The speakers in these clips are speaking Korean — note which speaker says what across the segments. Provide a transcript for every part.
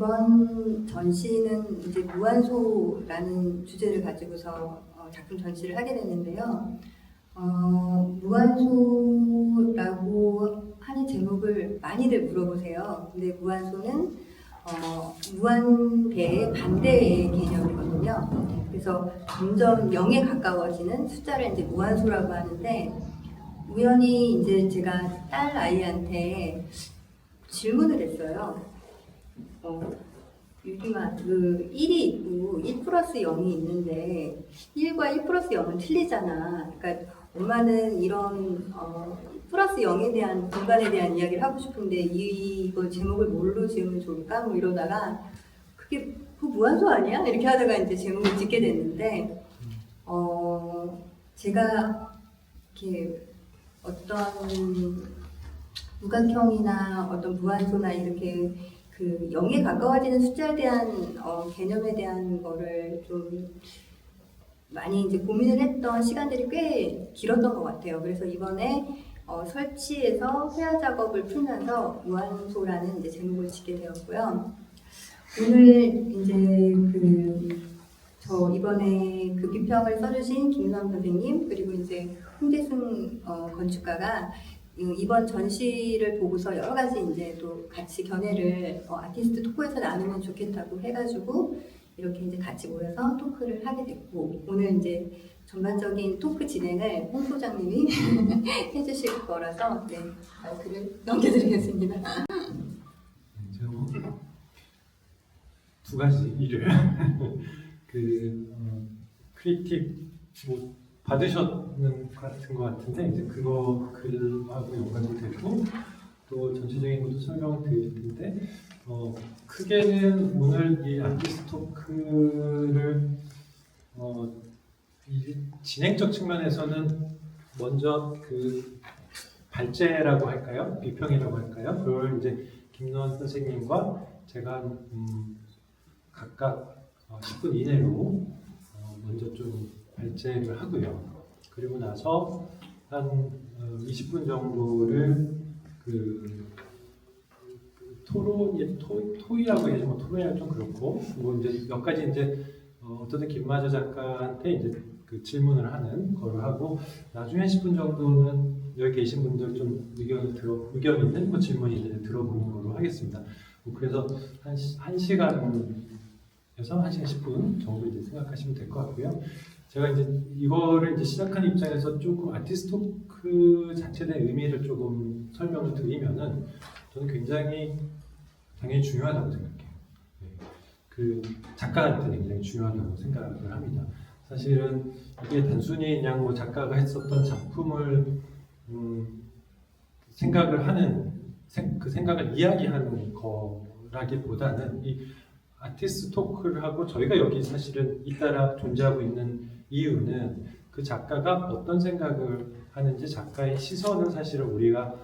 Speaker 1: 이번 전시는 이제 무한소라는 주제를 가지고서 작품 전시를 하게 됐는데요. 무한소라고 하는 제목을 많이들 물어보세요. 근데 무한소는 무한대의 반대의 개념이거든요. 그래서 점점 0에 가까워지는 숫자를 이제 무한소라고 하는데, 우연히 이제 제가 딸 아이한테 질문을 했어요. 유림아, 그 1이 있고 1 플러스 0이 있는데 1과 1 플러스 0은 틀리잖아. 그러니까 엄마는 이런 플러스 0에 대한 공간에 대한 이야기를 하고 싶은데 이거 제목을 뭘로 지으면 좋을까? 뭐 이러다가 그게 그 무한소 아니야? 이렇게 하다가 이제 제목을 짓게 됐는데 제가 이렇게 어떤 무각형이나 어떤 무한소나 이렇게 그 0에 가까워지는 숫자에 대한 개념에 대한 거를 좀 많이 이제 고민을 했던 시간들이 꽤 길었던 것 같아요. 그래서 이번에 설치해서 회화 작업을 풀면서 무한소라는 이제 제목을 짓게 되었고요. 오늘 이제 저 이번에 그 비평을 써주신 김유남 선생님, 그리고 이제 홍재승 건축가가 이번 전시를 보고서 여러 가지 이제 또 같이 견해를 아티스트 토크에서 나누면 좋겠다고 해가지고 이렇게 이제 같이 모여서 토크를 하게 됐고, 오늘 이제 전반적인 토크 진행을 홍 소장님이 해주실 거라서 마이크를 넘겨드리겠습니다.
Speaker 2: 두 가지 일을 크리틱 뭐 받으셨는 같은 것 같은데, 이제 그거 글하고 연관이 되고 또 전체적인 것도 설명을 드릴 텐데, 크게는 오늘 이 아티스트 토크를 이 진행적 측면에서는 먼저 그 발제라고 할까요? 비평이라고 할까요? 그걸 이제 김노한 선생님과 제가 각각 10분 이내로 먼저 좀 발제를 하고요. 그리고 나서 한 20분 정도를 토의라고 해야지, 뭐 토의는 좀 그렇고, 뭐 이제 몇 가지 이제 어떤 김마저 작가한테 이제 그 질문을 하는 거를 하고, 나중에 10분 정도는 여기 계신 분들 좀 의견 있는 뭐 질문이 이제 들어보는 걸로 하겠습니다. 그래서 한 1시간에서 1시간 10분 정도 이제 생각하시면 될 것 같고요. 제가 이제 이거를 이제 시작한 입장에서 조금 아티스트 토크 자체에 대한 의미를 조금 설명을 드리면은, 저는 굉장히 당연히 중요하다고 생각해요. 그 작가한테 굉장히 중요하다고 생각을 합니다. 사실은 이게 단순히 그냥 뭐 작가가 했었던 작품을 생각을 하는, 그 생각을 이야기하는 거라기보다는 이 아티스트 토크를 하고 저희가 여기 사실은 잇따라 존재하고 있는 이유는 그 작가가 어떤 생각을 하는지, 작가의 시선을 사실은 우리가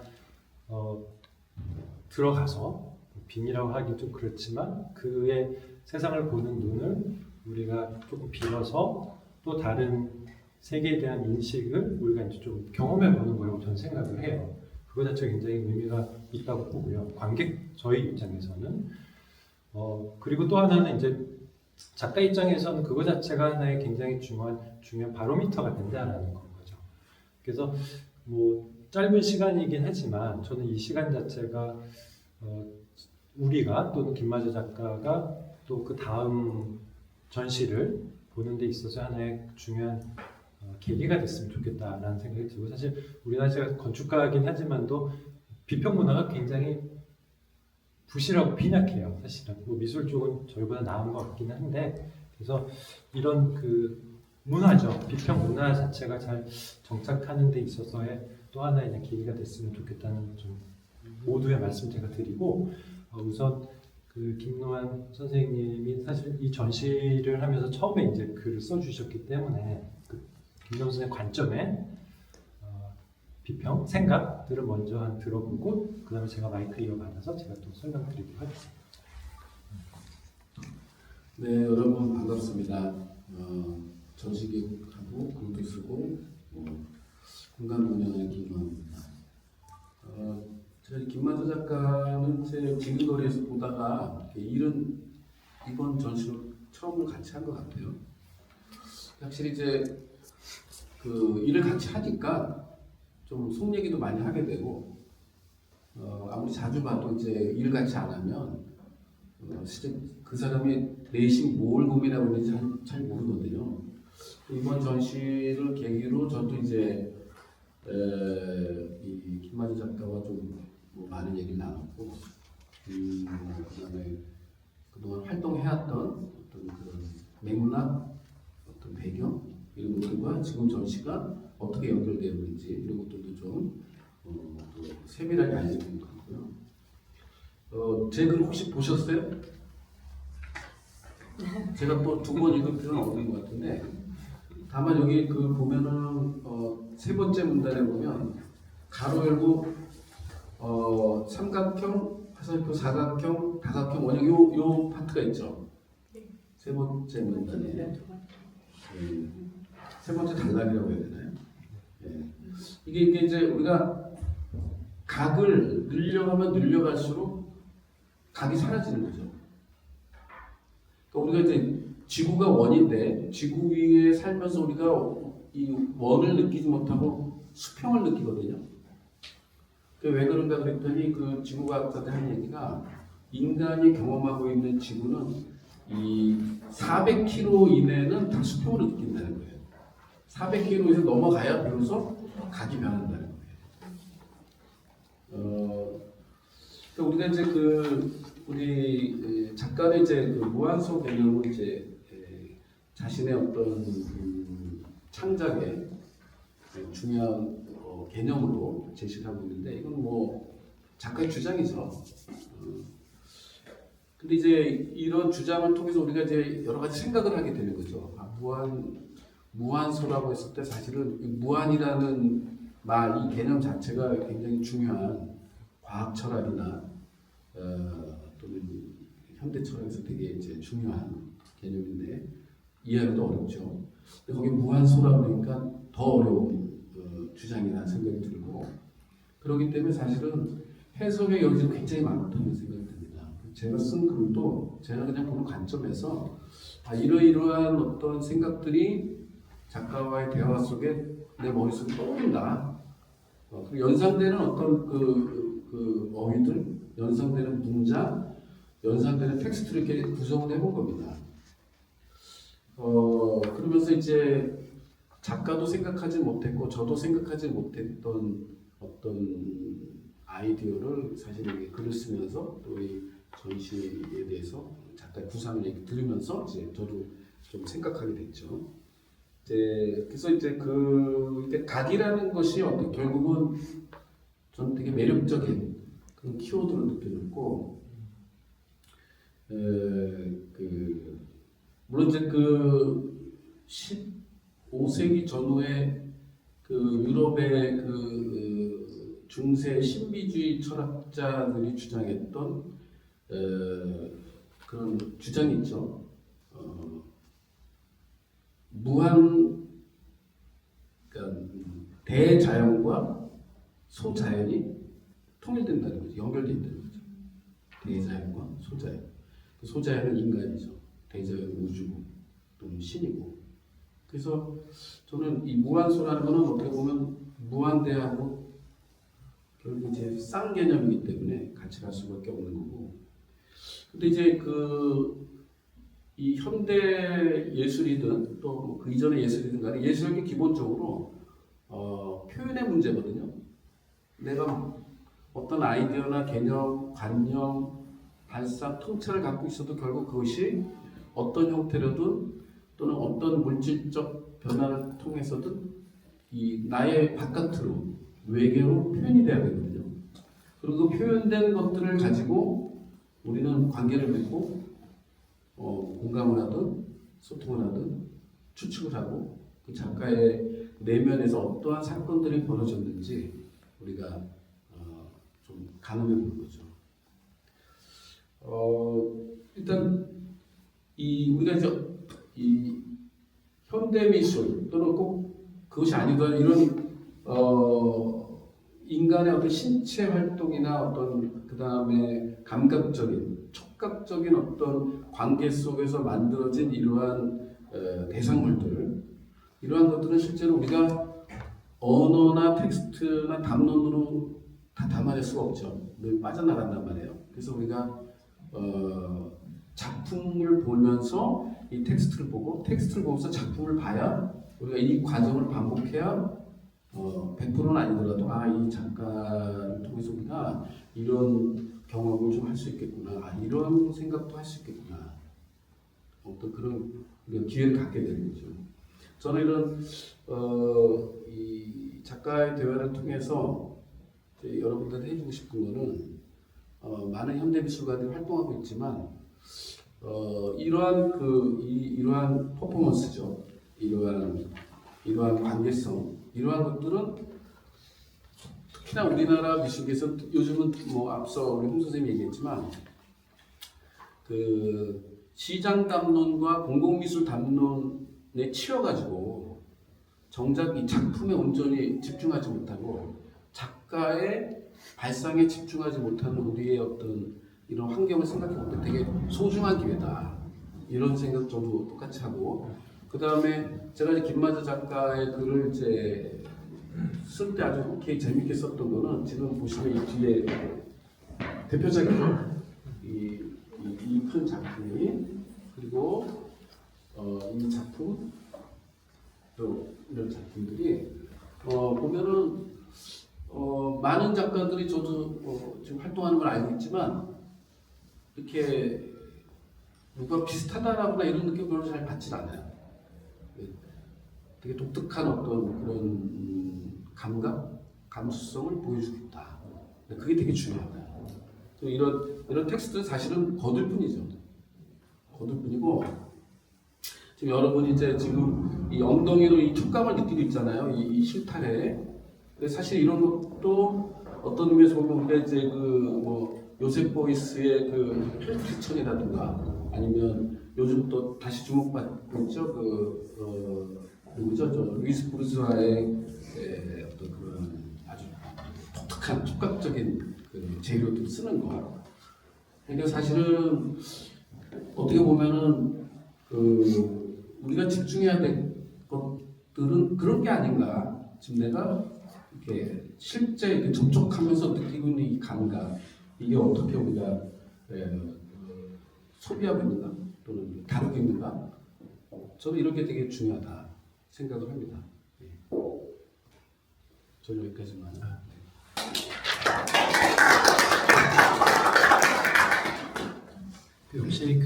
Speaker 2: 들어가서, 빙이라고 하기 좀 그렇지만 그의 세상을 보는 눈을 우리가 조금 빌어서 또 다른 세계에 대한 인식을 우리가 이제 좀 경험해 보는 거라고 저는 생각을 해요. 그거 자체가 굉장히 의미가 있다고 보고요. 관객 저희 입장에서는 그리고 또 하나는 이제 작가 입장에서는 그거 자체가 하나의 굉장히 중요한 바로미터가 된다라는 거죠. 그래서 뭐 짧은 시간이긴 하지만 저는 이 시간 자체가 우리가 또는 김마저 작가가 또 그 다음 전시를 보는 데 있어서 하나의 중요한 계기가 됐으면 좋겠다라는 생각이 들고, 사실 우리나라가 건축가이긴 하지만도 비평 문화가 굉장히 부실하고 빈약해요. 사실은 뭐 미술 쪽은 저희보다 나은 것 같기는 한데, 그래서 이런 그 문화죠, 비평 문화 자체가 잘 정착하는 데 있어서의 또 하나의 계기가 됐으면 좋겠다는 좀 모두의 말씀 제가 드리고, 우선 그 김노한 선생님이 사실 이 전시를 하면서 처음에 이제 글을 써주셨기 때문에 그 김노한 선생님 관점에 비평, 생각들을 먼저 한 들어보고, 그 다음에 제가 마이크 이어받아서 제가 또 설명드리도록 하겠습니다.
Speaker 3: 네, 여러분 반갑습니다. 전시기획하고 글도 쓰고 공간 운영의 김노한입니다. 제가 김만수 작가는 제 지금거리에서 보다가 이번 전시로 처음으로 같이 한 것 같아요. 확실히 이제 그 일을 같이 하니까 좀 속 얘기도 많이 하게 되고 아무리 자주 봐도 이제 일 같이 안 하면 실제 그 사람이 내심 뭘 고민하고 있는지 잘 모르거든요. 이번 전시를 계기로 저도 이제 이 김만수 작가와 좀뭐 많은 얘기를 나눴고 그다음에 그동안 활동해왔던 어떤 그런 맥락, 어떤 배경 이런 것들과 지금 전시가 어떻게 연결되어 있는지 이런 것들도 좀 또 세밀하게 알려드린 것 같고요. 제 글 혹시 보셨어요? 제가 또 두 번 읽을 필요는 없는 것 같은데 다만 여기 그 보면은 세 번째 문단에 보면 가로 열고 삼각형, 화살표, 사각형, 다각형, 원형 요 파트가 있죠. 세 번째 문단에 세 번째 단락이라고 해야 되나요? 이게 이제 우리가 각을 늘려가면 늘려갈수록 각이 사라지는 거죠. 그러니까 우리가 이제 지구가 원인데 지구 위에 살면서 우리가 이 원을 느끼지 못하고 수평을 느끼거든요. 왜 그런가 그랬더니 그 지구과학자들 하는 얘기가 인간이 경험하고 있는 지구는 이 400km 이내는 다 수평으로 느낀다는 거예요. 400km에서 넘어가야 비로소 각이 변한다는 거예요. 그러니까 우리가 이제 우리 작가는 이제 그 무한소 개념을 이제 자신의 어떤 창작의 중요한 개념으로 제시하고 있는데 이건 뭐 작가의 주장이죠. 근데 이제 이런 주장을 통해서 우리가 이제 여러 가지 생각을 하게 되는 거죠. 무한소라고 했을 때 사실은 이 무한이라는 말, 이 개념 자체가 굉장히 중요한 과학 철학이나 또는 현대 철학에서 되게 이제 중요한 개념인데 이해하기도 어렵죠. 근데 거기 무한소라고 그러니까 더 어려운 주장이라는 생각이 들고 그렇기 때문에 사실은 해석의 여지가 굉장히 많다는 생각이 듭니다. 제가 쓴 글도 제가 그냥 보는 관점에서 이러이러한 어떤 생각들이 작가와의 대화 속에 내 머릿속에 떠오른다. 그리고 연상되는 어떤 그 어휘들, 연상되는 문장, 연상되는 텍스트를 이렇게 구성을 해본 겁니다. 그러면서 이제 작가도 생각하지 못했고 저도 생각하지 못했던 어떤 아이디어를 사실 이렇게 글을 쓰면서 또 이 전시에 대해서 작가의 구상을 얘기 들으면서 이제 저도 좀 생각하게 됐죠. 그래서 이제 이게 각이라는 것이 결국은 저는 되게 매력적인 그런 키워드로 느껴졌고, 물론 이제 15세기 전후에 유럽의 중세 신비주의 철학자들이 주장했던 그런 주장이 있죠. 그러니까 대자연과 소자연이 통일된다는 거죠. 연결되어 있다는 거죠. 대자연과 소자연. 소자연은 인간이죠. 대자연은 우주고 또는 신이고. 그래서 저는 이 무한소라는 것은 어떻게 보면 무한대하고 결국 이제 쌍개념이기 때문에 같이 갈 수밖에 없는 거고. 근데 이제 이 현대 예술이든 또 그 이전의 예술이든 간에 예술은 기본적으로 표현의 문제거든요. 내가 어떤 아이디어나 개념, 관념, 발상, 통찰을 갖고 있어도 결국 그것이 어떤 형태로든 또는 어떤 물질적 변화를 통해서든 이 나의 바깥으로 외계로 표현이 돼야 되거든요. 그리고 그 표현된 것들을 가지고 우리는 관계를 맺고 공감을 하든 소통을 하든 추측을 하고 그 작가의 내면에서 어떠한 사건들이 벌어졌는지 우리가 좀 가늠해 보는 거죠. 일단 우리가 이제 이 현대 미술 또는 꼭 그것이 아니더라도 이런 인간의 어떤 신체 활동이나 어떤 그 다음에 감각적인, 촉각적인 어떤 관계 속에서 만들어진 이러한 대상물들, 이러한 것들은 실제로 우리가 언어나 텍스트나 담론으로 다 담아낼 수가 없죠. 늘 빠져나간단 말이에요. 그래서 우리가 작품을 보면서 이 텍스트를 보고 텍스트를 보면서 작품을 봐야 우리가 이 과정을 반복해야 100%는 아니더라도 이 작가를 통해서 우리가 이런 경험을 좀 할 수 있겠구나, 이런 생각도 할 수 있겠구나, 어떤 그런 기회를 갖게 되는 거죠. 저는 이런 이 작가의 대화를 통해서 여러분들한테 해주고 싶은 거는 많은 현대미술가들이 활동하고 있지만 이러한 퍼포먼스죠. 이러한 관계성, 이러한 것들은 특히나 우리나라 미술계에서 요즘은 뭐 앞서 우리 홍 선생님이 얘기했지만 그 시장 담론과 공공미술 담론에 치여가지고 정작 이 작품에 온전히 집중하지 못하고 작가의 발상에 집중하지 못하는 우리의 어떤 이런 환경을 생각해 볼 때 되게 소중한 기회다, 이런 생각 저도 똑같이 하고, 그 다음에 제가 이제 김마저 작가의 글을 이제 쓸 때 아주 오케이 재밌게 썼던 거는 지금 보시면 이 뒤에 대표작이죠. 이 큰 작품이, 그리고 이 작품, 또 이런 작품들이 보면은 많은 작가들이 저도 지금 활동하는 걸 알고 있지만 이렇게 누가 비슷하다라거나 이런 느낌 별로 잘 받질 않아요. 되게 독특한 어떤 그런 감각, 감수성을 보여주고 있다. 그게 되게 중요하다. 이런 텍스트는 사실은 거들 뿐이죠. 거들 뿐이고, 지금 여러분이 이제 지금 이 엉덩이로 이 촉감을 느끼고 있잖아요. 이 실타래. 근데 사실 이런 것도 어떤 의미에서 보면 우리가 이제 뭐 요셉 보이스의 그 펠트천이라든가, 아니면 요즘 또 다시 주목받고 있죠. 누구죠? 루이스 부르주아의 어떤 그런 아주 독특한 촉각적인 그 재료들 쓰는 거. 그러니까 사실은 어떻게 보면은 우리가 집중해야 될 것들은 그런 게 아닌가. 지금 내가 이렇게 실제 이렇게 접촉하면서 느끼고 있는 이 감각, 이게 어떻게 우리가 소비하고 있는가, 또는 다루고 있는가. 저는 이런 게 되게 중요하다 생각을 합니다. 저는 여기까지만.
Speaker 2: 역시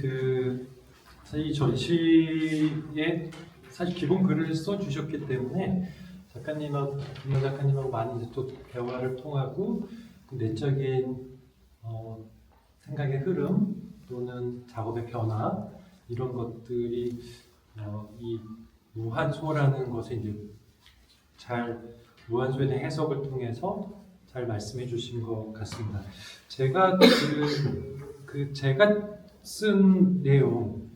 Speaker 2: 사실 이 전시에 사실 기본 글을 써주셨기 때문에 김 작가님하고 많이 이제 또 대화를 통하고 그 내적인 생각의 흐름 또는 작업의 변화, 이런 것들이 이 무한소라는 것에 이제 무한소에 대한 해석을 통해서 잘 말씀해 주신 것 같습니다. 제가 제가 쓴 내용,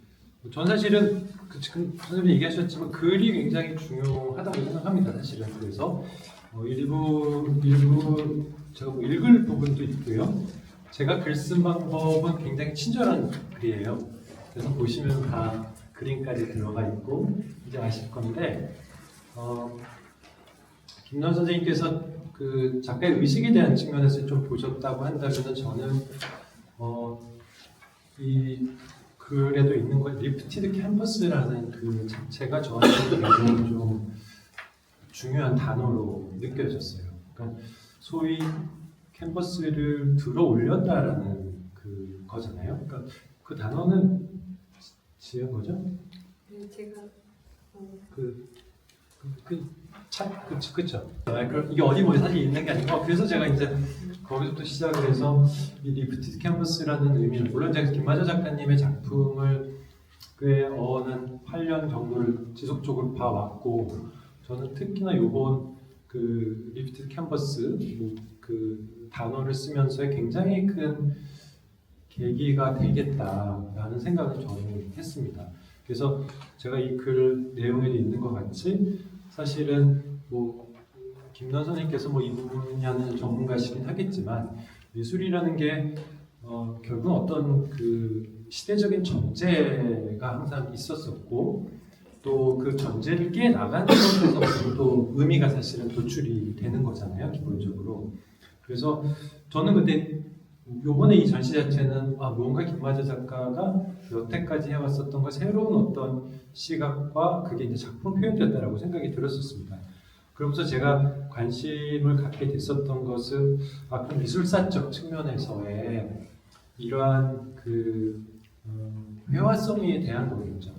Speaker 2: 전 사실은 지금 선생님이 얘기하셨지만 글이 굉장히 중요하다고 생각합니다. 사실은. 그래서 일부 제가 뭐 읽을 부분도 있고요. 제가 글 쓴 방법은 굉장히 친절한 글이에요. 그래서 보시면 다 그림까지 들어가 있고 이제 아실 건데, 김남 선생님께서 그 작가의 의식에 대한 측면에서 좀 보셨다고 한다면, 저는 이 글에도 있는 거, 리프티드 캔버스라는 그 자체가 저한테 굉장히 좀 중요한 단어로 느껴졌어요. 그러니까 소위 캔버스를 들어 올렸다라는 그 거잖아요. 그러니까 그 단어는 지은 거죠?
Speaker 1: 네, 제가
Speaker 2: 그쵸. 이게 어디 뭐 사실 있는 게 아니고, 그래서 제가 이제 거기서부터 시작을 해서 이 리프티드 캔버스라는 의미를, 물론 제가 김마저 작가님의 작품을 꽤 한 8년 정도를 지속적으로 봐왔고, 저는 특히나 요번 그 리프티드 캔버스 그 단어를 쓰면서 굉장히 큰 계기가 되겠다라는 생각을 저는 했습니다. 그래서 제가 이 글 내용에 있는 것 같이 사실은 뭐 김던 선생님께서 뭐 이 분야는 전문가시긴 하겠지만 미술이라는 게 결국 어떤 그 시대적인 전제가 항상 있었었고 또 그 전제를 깨 나가는 것에서 또 의미가 사실은 도출이 되는 거잖아요, 기본적으로. 그래서 저는 근데 요번에 이 전시 자체는 뭔가 김마저 작가가 여태까지 해왔었던 거 새로운 어떤 시각과 그게 이제 작품 표현됐다라고 생각이 들었었습니다. 그러면서 제가 관심을 갖게 됐었던 것은 그 미술사적 측면에서의 이러한 그 회화성에 대한 거겠죠.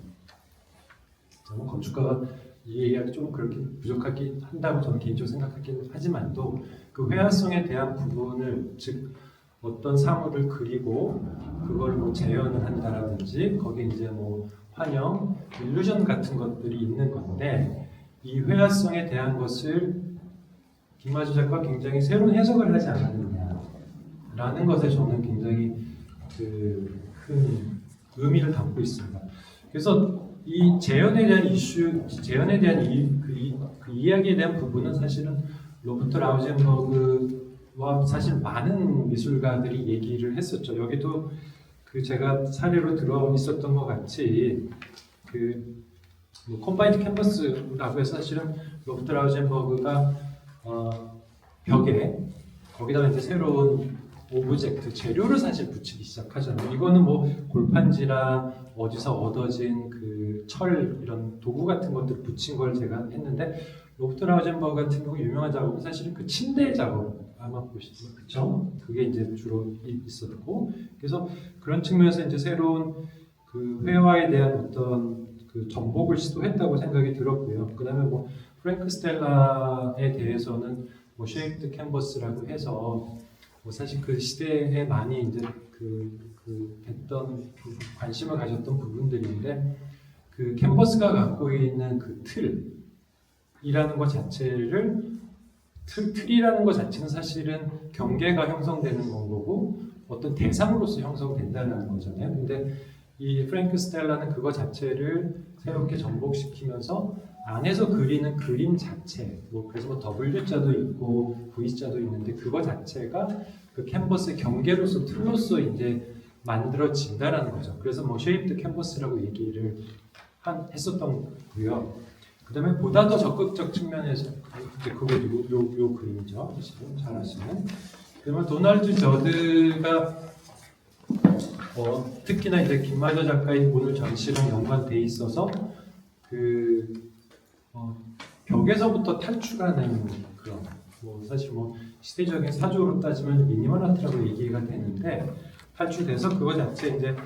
Speaker 2: 저는 건축가가 이 얘기가 좀 그렇게 부족하긴 한다고 저는 개인적으로 생각하긴 하지만도 그 회화성에 대한 부분을 즉 어떤 사물을 그리고 그걸 뭐 재현을 한다라든지 거기에 이제 뭐 환영, 일루전 같은 것들이 있는 건데 이 회화성에 대한 것을 김마주 작가가 굉장히 새로운 해석을 하지 않았느냐라는 것에 저는 굉장히 큰 의미를 담고 있습니다. 그래서 이 재현에 대한 이슈, 재현에 대한 그 이야기에 대한 부분은 사실은 로버트 라우젠버그와 사실 많은 미술가들이 얘기를 했었죠. 여기도 그 제가 사례로 들어 있었던 것 같이 뭐 컴바인드 캔버스라고 해서 사실은 로버트 라우젠버그가 벽에 거기다가 이제 새로운 오브젝트 재료를 붙이기 시작하잖아요. 이거는 뭐 골판지랑 어디서 얻어진 그 철 이런 도구 같은 것들 붙인 걸 제가 했는데 로버트 라우젠버그 같은 경우 유명한 작업은 사실은 그 침대 작업 아마 보시면 그렇죠? 그게 이제 주로 있었고 그래서 그런 측면에서 이제 새로운 그 회화에 대한 어떤 그 정복을 시도했다고 생각이 들었고요. 그다음에 뭐 프랭크 스텔라에 대해서는 뭐 쉐이프드 캔버스라고 해서 뭐 사실 그 시대에 많이 이제 했던 관심을 가졌던 부분들인데 그 캔버스가 갖고 있는 그 틀이라는 것 자체를 틀이라는 것 자체는 사실은 경계가 형성되는 건 거고 어떤 대상으로서 형성된다는 거잖아요. 근데 이 프랭크 스텔라는 그거 자체를 새롭게 전복시키면서 안에서 그리는 그림 자체, 뭐 그래서 뭐 W자도 있고 V자도 있는데 그거 자체가 그 캔버스의 경계로서 틀로서 이제 만들어진다라는 거죠. 그래서 뭐 쉐이프드 캔버스라고 얘기를 했었던 거고요. 그다음에 보다 더 적극적 측면에서 그게 요 그림이죠. 잘 아시는. 그러면 도널드 저드가 특히나 이제 김마저 작가의 오늘 전시랑 연관돼 있어서 벽에서부터 탈출하는 그런 뭐 사실 뭐 시대적인 사조로 따지면 미니멀 아트라고 얘기가 되는데 탈출돼서 그거 자체 이제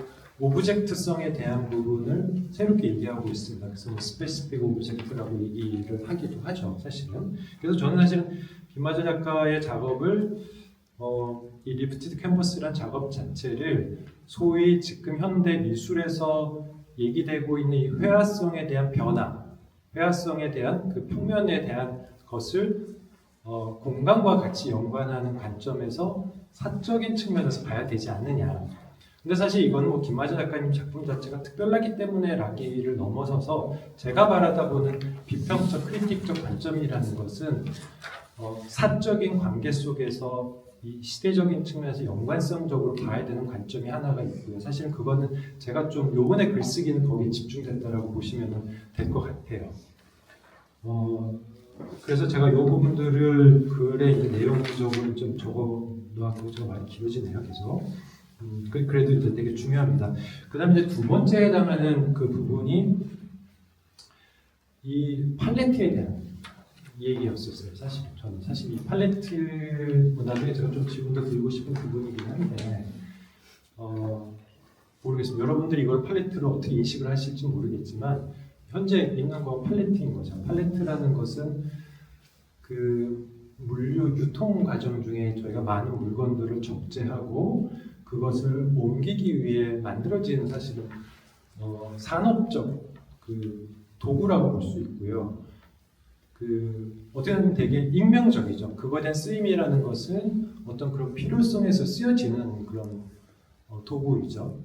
Speaker 2: 오브젝트성에 대한 부분을 새롭게 얘기하고 있습니다. 그래서 뭐 스페시픽 오브젝트라고 얘기를 하기도 하죠, 사실은. 그래서 저는 사실은 김마저 작가의 작업을 이 리프티드 캔버스란 작업 자체를 소위 지금 현대 미술에서 얘기되고 있는 이 회화성에 대한 변화, 회화성에 대한 그 평면에 대한 것을 공간과 같이 연관하는 관점에서 사적인 측면에서 봐야 되지 않느냐. 근데 사실 이건 뭐 김마저 작가님 작품 자체가 특별하기 때문에 라기를 넘어서서 제가 바라다 보는 비평적, 크리틱적 관점이라는 것은 사적인 관계 속에서 이 시대적인 측면에서 연관성적으로 봐야 되는 관점이 하나가 있고요. 사실은 그거는 제가 좀 요번에 글쓰기는 거기에 집중됐다라고 보시면 될 것 같아요. 그래서 제가 요 부분들을 글에 이제 내용적으로 좀 적어 놓았고 좀 많이 길어지네요, 계속. 그래도 이제 되게 중요합니다. 그 다음에 이제 두 번째 해당하는 그 부분이 이 팔레트에 대한 얘기였었어요. 저는 사실 이 팔레트 나중에 제가 좀 지금도 들고 싶은 부분이긴 한데 모르겠습니다. 여러분들이 이걸 팔레트로 어떻게 인식을 하실지 모르겠지만 현재 있는 건 팔레트인 거죠. 팔레트라는 것은 그 물류 유통 과정 중에 저희가 많은 물건들을 적재하고 그것을 옮기기 위해 만들어진 사실은 산업적 그 도구라고 볼 수 있고요. 어떻게 보면 되게 익명적이죠. 그거에 대한 쓰임이라는 것은 어떤 그런 필요성에서 쓰여지는 그런 도구이죠.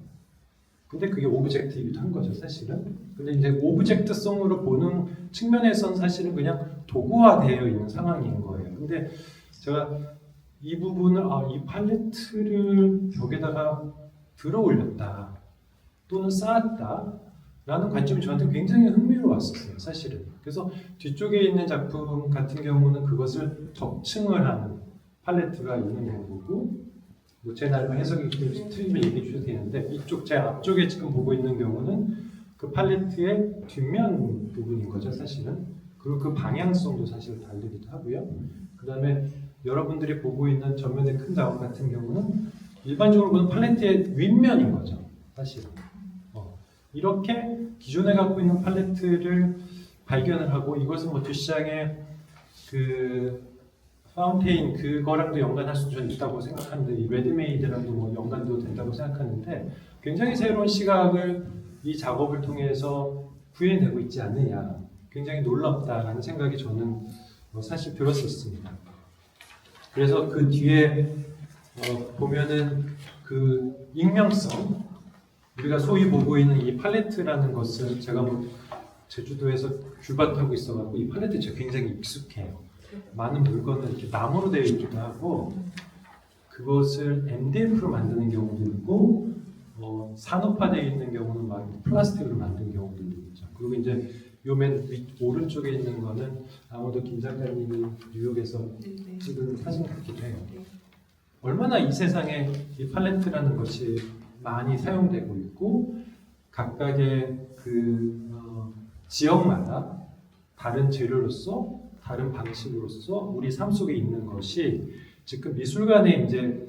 Speaker 2: 근데 그게 오브젝트이기도 한 거죠, 사실은. 근데 이제 오브젝트성으로 보는 측면에서는 사실은 그냥 도구화되어 있는 상황인 거예요. 근데 제가 이 부분을 이 팔레트를 벽에다가 들어 올렸다 또는 쌓았다 라는 관점이 저한테 굉장히 흥미로웠었어요, 사실은. 그래서 뒤쪽에 있는 작품 같은 경우는 그것을 적층을 하는 팔레트가 있는 거고, 뭐 제 나름의 해석이 틀리면 얘기해 주셔도 되는데, 이쪽 제 앞쪽에 지금 보고 있는 경우는 그 팔레트의 뒷면 부분인 거죠, 사실은. 그리고 그 방향성도 사실 다르기도 하고요. 그 다음에 여러분들이 보고 있는 전면의 큰 작업 같은 경우는 일반적으로 보는 팔레트의 윗면인 거죠, 사실은. 이렇게 기존에 갖고 있는 팔레트를 발견을 하고, 이것은 뭐 뒷시장의 그 파운테인 그거랑도 연관할 수 좀 있다고 생각하는데, 이 레드메이드랑도 뭐 연관도 된다고 생각하는데, 굉장히 새로운 시각을 이 작업을 통해서 구현되고 있지 않느냐, 굉장히 놀랍다라는 생각이 저는 사실 들었었습니다. 그래서 그 뒤에 보면은 그 익명성, 우리가 소위 보고 있는 이 팔레트라는 것은, 제가 뭐 제주도에서 귤밭하고 있어가지고 이 팔레트 제가 굉장히 익숙해요. 많은 물건은 이렇게 나무로 되어 있기도 하고, 그것을 MDF로 만드는 경우도 있고, 산업화되어 있는 경우는 막 플라스틱으로 만든 경우도 있죠. 그리고 이제 요 맨 오른쪽에 있는 거는 아무도 김 작가님이 뉴욕에서 찍은 사진 같기도 해요. 얼마나 이 세상에 이 팔레트라는 것이 많이 사용되고 있고, 각각의 그 지역마다 다른 재료로서, 다른 방식으로서 우리 삶 속에 있는 것이 지금 미술관에 이제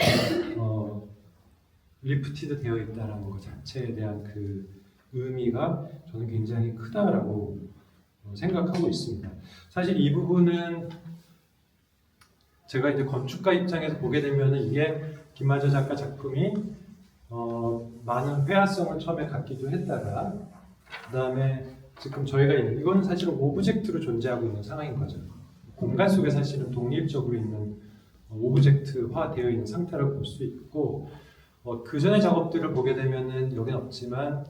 Speaker 2: 리프티드 되어 있다라는 것 자체에 대한 그 의미가 저는 굉장히 크다라고 생각하고 있습니다. 사실 이 부분은 제가 이제 건축가 입장에서 보게 되면은, 이게 김하재 작가 작품이 많은 회화성을 처음에 갖기도 했다가, 그 다음에 지금 저희가 있는, 이건 사실은 오브젝트로 존재하고 있는 상황인 거죠. 공간 속에 사실은 독립적으로 있는 오브젝트화 되어 있는 상태를 볼 수 있고, 그 전의 작업들을 보게 되면은 여기는 없지만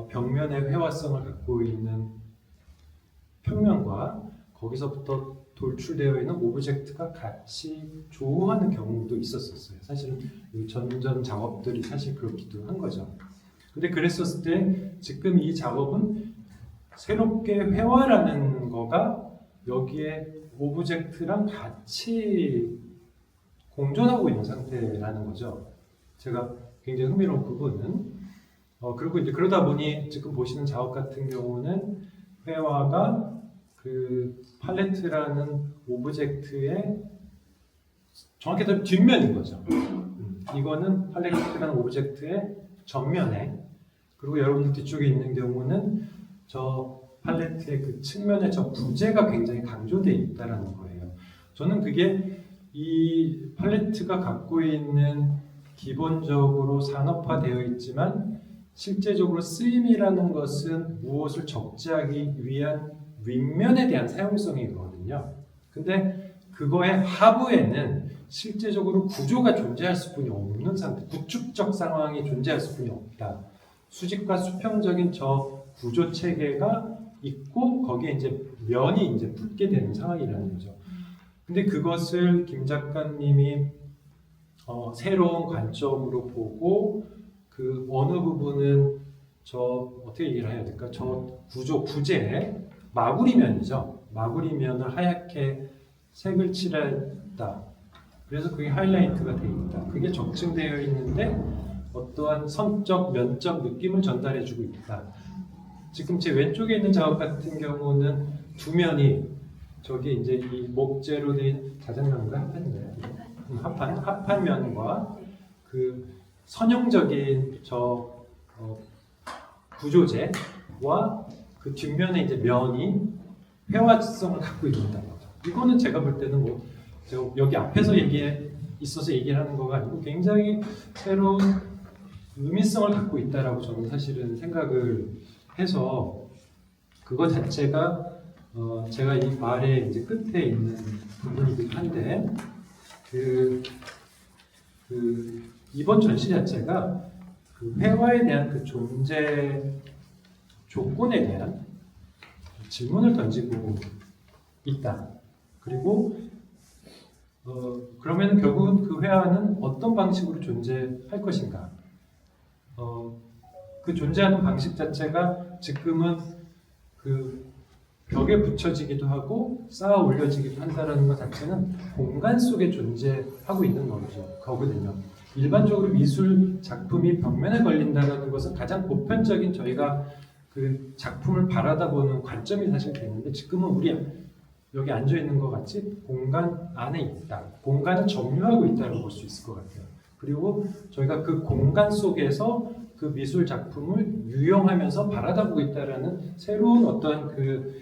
Speaker 2: 벽면의 회화성을 갖고 있는 평면과 거기서부터 돌출되어 있는 오브젝트가 같이 조우하는 경우도 있었어요. 사실은 이 전전 작업들이 사실 그렇기도 한 거죠. 근데 그랬었을 때 지금 이 작업은 새롭게 회화라는 거가 여기에 오브젝트랑 같이 공존하고 있는 상태라는 거죠. 제가 굉장히 흥미로운 부분은 그리고 이제 그러다 보니 지금 보시는 작업 같은 경우는 회화가 그 팔레트라는 오브젝트의 정확히 말하면 뒷면인 거죠. 이거는 팔레트라는 오브젝트의 전면에, 그리고 여러분들 뒤쪽에 있는 경우는 저 팔레트의 그 측면에 저 부재가 굉장히 강조되어 있다는 거예요. 저는 그게 이 팔레트가 갖고 있는 기본적으로 산업화되어 있지만 실제적으로 쓰임이라는 것은 무엇을 적재하기 위한 윗면에 대한 사용성이거든요. 근데 그거의 하부에는 실제적으로 구조가 존재할 수뿐이 없는 상태, 구축적 상황이 존재할 수뿐이 없다. 수직과 수평적인 저 구조 체계가 있고 거기에 이제 면이 이제 붙게 되는 상황이라는 거죠. 근데 그것을 김 작가님이 새로운 관점으로 보고, 그 어느 부분은 저 어떻게 얘기를 해야 될까? 저 구조 부재 마구리면이죠. 마구리면을 하얗게 색을 칠했다. 그래서 그게 하이라이트가 되어 있다. 그게 적층되어 있는데 어떠한 선적, 면적 느낌을 전달해주고 있다. 지금 제 왼쪽에 있는 작업 같은 경우는 두 면이 저기 이제 이 목재로 된 자작면과 합판면과 그 선형적인 저 구조재와 그 뒷면에 이제 면이 회화성을 갖고 있다는 거죠. 이거는 제가 볼 때는 뭐 제가 여기 앞에서 있어서 얘기를 하는 거가 아니고 굉장히 새로운 의미성을 갖고 있다라고 저는 사실은 생각을 해서, 그거 자체가 제가 이 말의 이제 끝에 있는 부분이긴 한데, 이번 전시 자체가 그 회화에 대한 그 존재 조건에 대한 질문을 던지고 있다. 그리고 그러면 결국은 그 회화는 어떤 방식으로 존재할 것인가? 그 존재하는 방식 자체가 지금은 그 벽에 붙여지기도 하고 쌓아 올려지기도 한다는 것 자체는 공간 속에 존재하고 있는 거거든요. 일반적으로 미술 작품이 벽면에 걸린다는 것은 가장 보편적인 저희가 그 작품을 바라다보는 관점이 사실 되는데 지금은 우리 여기 앉아 있는 것 같이 공간 안에 있다. 공간을 점유하고 있다고 볼 수 있을 것 같아요. 그리고 저희가 그 공간 속에서 그 미술 작품을 유용하면서 바라다보고 있다라는 새로운 어떤 그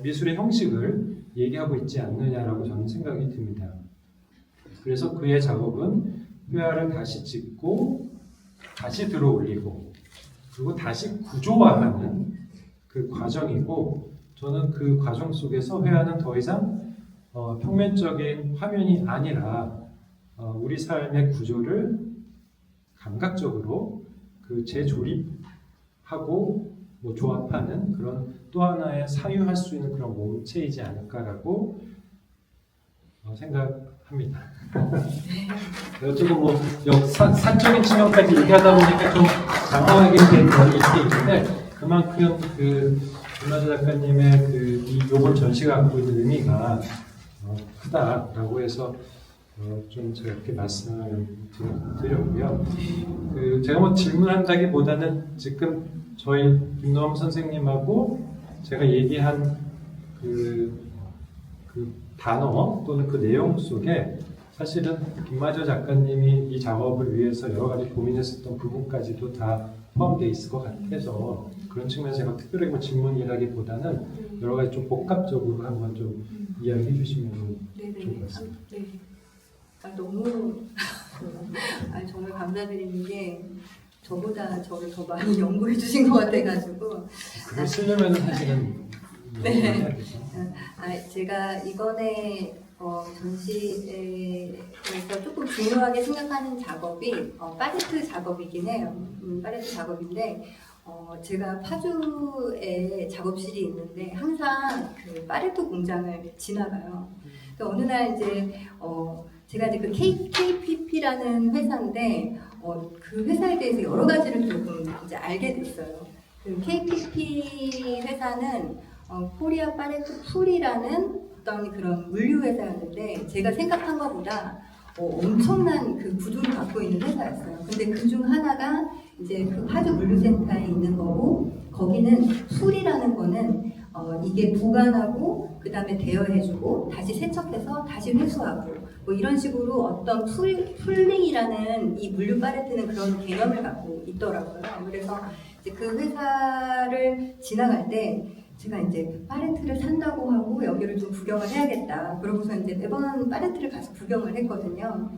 Speaker 2: 미술의 형식을 얘기하고 있지 않느냐라고 저는 생각이 듭니다. 그래서 그의 작업은 회화를 다시 찍고 다시 들어 올리고 그리고 다시 구조화하는 그 과정이고 저는 그 과정 속에서 회화는 더 이상 평면적인 화면이 아니라 우리 삶의 구조를 감각적으로 그 재조립하고 뭐 조합하는 그런 또 하나의 사유할 수 있는 그런 몸체이지 않을까라고 생각합니다. 조금 뭐 사적인 측면까지 얘기하다 보니까 좀 장황하게 된 면이 있는데 그만큼 그 김마저 작가님의 이 요번 전시가 갖고 있는 의미가 크다라고 해서 좀 제가 이렇게 말씀을 드렸고요. 제가 뭐 질문한다기보다는 지금 저희 김노함 선생님하고 제가 얘기한 그 단어 또는 그 내용 속에 사실은 김마저 작가님이 이 작업을 위해서 여러 가지 고민했었던 부분까지도 다 포함되어 있을 것 같아서 그런 측면에서 제가 특별히 뭐 질문이라기보다는 여러 가지 좀 복합적으로 한번 좀 이야기해 주시면 좋을 것 같습니다.
Speaker 1: 네. 너무 정말 감사드리는 게 저보다 저를 더 많이 연구해 주신 것 같아가지고
Speaker 2: 그걸 쓰려면 사실은
Speaker 1: 네. 제가 이번에 전시에서 조금 중요하게 생각하는 작업이 파레트 작업이긴 해요. 파레트 작업인데 제가 파주에 작업실이 있는데 항상 그 파레트 공장을 지나가요. 어느 날 이제 제가 이제 그 KPP라는 회사인데 그 회사에 대해서 여러 가지를 조금 이제 알게 됐어요. 그 KPP 회사는 코리아 파레트 풀이라는 어떤 그런 물류 회사였는데 제가 생각한 것보다 엄청난 그 구조를 갖고 있는 회사였어요. 근데 그 중 하나가 이제 그 파주 물류센터에 있는 거고 거기는 풀이라는 거는 이게 보관하고 그 다음에 대여해주고 다시 세척해서 다시 회수하고 뭐 이런 식으로 어떤 풀링이라는 이 물류 팔레트는 그런 개념을 갖고 있더라고요. 그래서 이제 그 회사를 지나갈 때 제가 이제 팔레트를 산다고 하고 여기를 좀 구경을 해야겠다. 그러고서 이제 매번 팔레트를 가서 구경을 했거든요.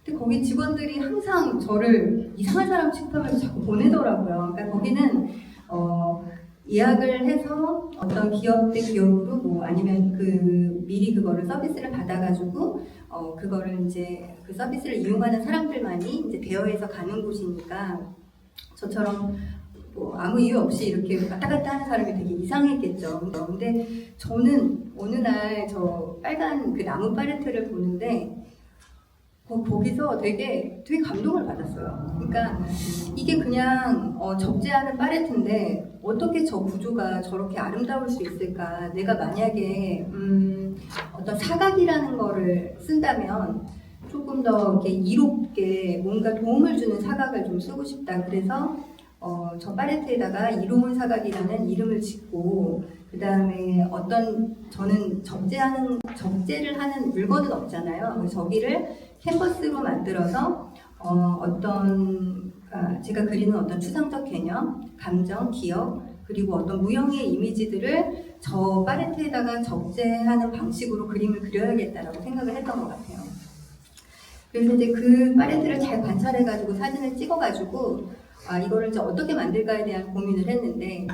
Speaker 1: 근데 거기 직원들이 항상 저를 이상한 사람 취급하면서 자꾸 보내더라고요. 그러니까 거기는 예약을 해서 어떤 기업 대 기업으로 뭐 아니면 미리 그거를 서비스를 받아가지고 그거를 이제 그 서비스를 이용하는 사람들만이 이제 대여해서 가는 곳이니까 저처럼 뭐 아무 이유 없이 이렇게 왔다 갔다 하는 사람이 되게 이상했겠죠. 근데 저는 어느 날 저 빨간 그 나무 팔레트를 보는데 거기서 되게 감동을 받았어요. 그러니까 이게 그냥 적재하는 팔레트인데 어떻게 저 구조가 저렇게 아름다울 수 있을까? 내가 만약에 어떤 사각이라는 거를 쓴다면 조금 더 이렇게 이롭게 뭔가 도움을 주는 사각을 좀 쓰고 싶다. 그래서 저 팔레트에다가 이로운 사각이라는 이름을 짓고 그 다음에 저는 적재를 하는 물건은 없잖아요. 그래서 저기를 캔버스로 만들어서 제가 그리는 어떤 추상적 개념, 감정, 기억 그리고 어떤 무형의 이미지들을 저 팔레트에다가 적재하는 방식으로 그림을 그려야겠다라고 생각을 했던 것 같아요. 그래서 이제 그 팔레트를 잘 관찰해가지고 사진을 찍어가지고 이거를 이제 어떻게 만들까에 대한 고민을 했는데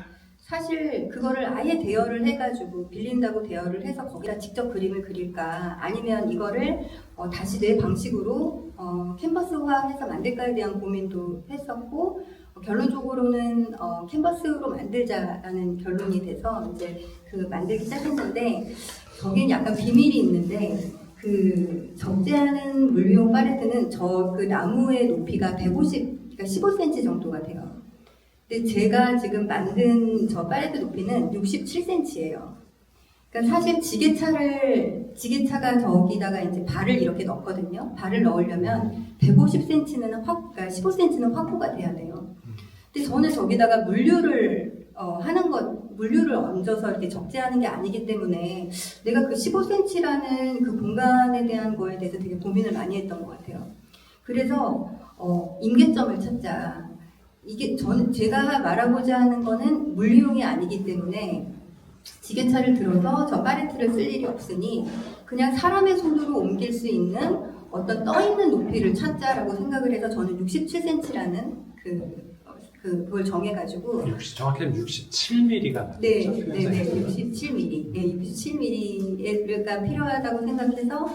Speaker 1: 사실 그거를 아예 대여를 해가지고 빌린다고 대여를 해서 거기다 직접 그림을 그릴까 아니면 이거를 다시 내 방식으로 캔버스화해서 만들까에 대한 고민도 했었고 결론적으로는 캔버스로 만들자라는 결론이 돼서 이제 그 만들기 시작했는데 거기는 약간 비밀이 있는데 그 적재하는 물리용 팔레트는 저 그 나무의 높이가 150, 그러니까 15cm 정도가 돼요. 근데 제가 지금 만든 저 팔레트 높이는 67cm예요. 그러니까 사실 지게차가 저기다가 이제 발을 이렇게 넣거든요. 발을 넣으려면 150cm는 그러니까 15cm는 확보가 돼야 돼요. 근데 저는 저기다가 물류를 물류를 얹어서 이렇게 적재하는 게 아니기 때문에 내가 그 15cm라는 그 공간에 대한 거에 대해서 되게 고민을 많이 했던 것 같아요. 그래서 임계점을 찾자. 이게 제가 말하고자 하는 거는 물리용이 아니기 때문에 지게차를 들어서 저 팔레트를 쓸 일이 없으니 그냥 사람의 손으로 옮길 수 있는 어떤 떠있는 높이를 찾자라고 생각을 해서 저는 67cm라는 그걸 정해가지고
Speaker 2: 정확히는 67mm가
Speaker 1: 네, 67mm. 네, 67mm가 필요하다고 생각해서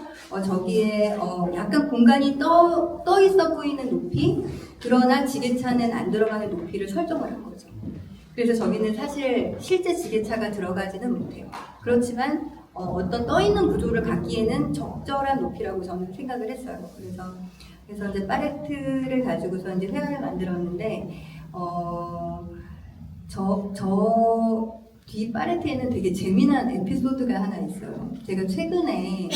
Speaker 1: 저기에 약간 공간이 떠 있어 보이는 높이, 그러나 지게차는 안 들어가는 높이를 설정을 한 거죠. 그래서 저기는 사실 실제 지게차가 들어가지는 못해요. 그렇지만 어떤 떠 있는 구조를 갖기에는 적절한 높이라고 저는 생각을 했어요. 그래서 이제 팔레트를 가지고서 이제 회화를 만들었는데. 저 뒤 팔레트에는 되게 재미난 에피소드가 하나 있어요. 제가 최근에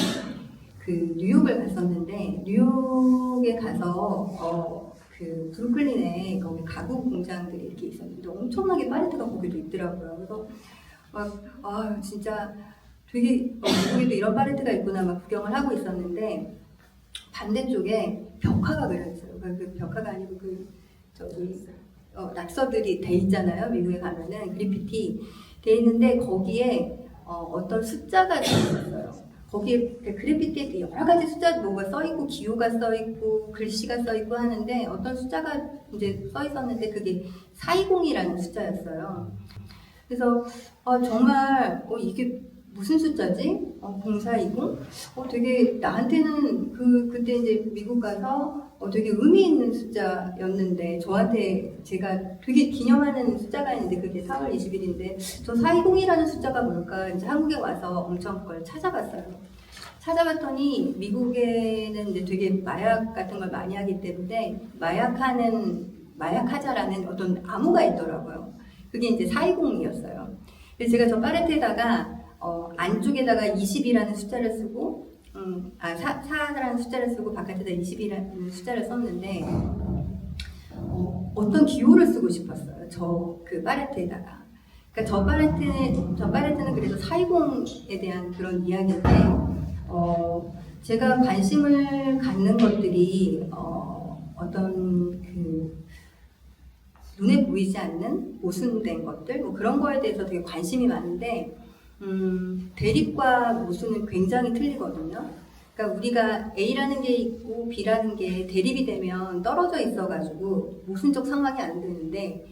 Speaker 1: 그 뉴욕을 갔었는데 뉴욕에 가서 그 브루클린에 거기 가구 공장들이 이렇게 있었는데 엄청나게 팔레트가 거기도 있더라고요. 그래서 막 진짜 되게 미국에도 이런 팔레트가 있구나 막 구경을 하고 있었는데 반대쪽에 벽화가 그려 있어요. 그 벽화가 아니고 저기 낙서들이 돼 있잖아요. 미국에 가면은 그래피티 돼 있는데 거기에 어떤 숫자가 돼 있었어요. 거기에 그래피티에 여러 가지 숫자 뭐가 써 있고 기호가 써 있고 글씨가 써 있고 하는데 어떤 숫자가 이제 써 있었는데 그게 420이라는 숫자였어요. 그래서 정말 이게 무슨 숫자지? 0420? 되게 나한테는 그때 이제 미국 가서 되게 의미 있는 숫자였는데 저한테 제가 되게 기념하는 숫자가 있는데 그게 4월 20일인데 저 420이라는 숫자가 뭘까 이제 한국에 와서 엄청 그걸 찾아봤어요. 찾아봤더니 미국에는 이제 되게 마약 같은 걸 많이 하기 때문에 마약하자라는 어떤 암호가 있더라고요. 그게 이제 420이었어요. 그래서 제가 저 팔레트에다가 안쪽에다가 20이라는 숫자를 쓰고 4라는 숫자를 쓰고 바깥에다 20이라는 숫자를 썼는데 어떤 기호를 쓰고 싶었어요. 저 그 팔레트에다가. 그러니까 저 팔레트는 그래도 420에 대한 그런 이야기인데 제가 관심을 갖는 것들이 어떤 그 눈에 보이지 않는 모순된 것들 뭐 그런 거에 대해서 되게 관심이 많은데 대립과 모순은 굉장히 틀리거든요. 그러니까 우리가 A라는 게 있고 B라는 게 대립이 되면 떨어져 있어가지고 모순적 상황이 안 되는데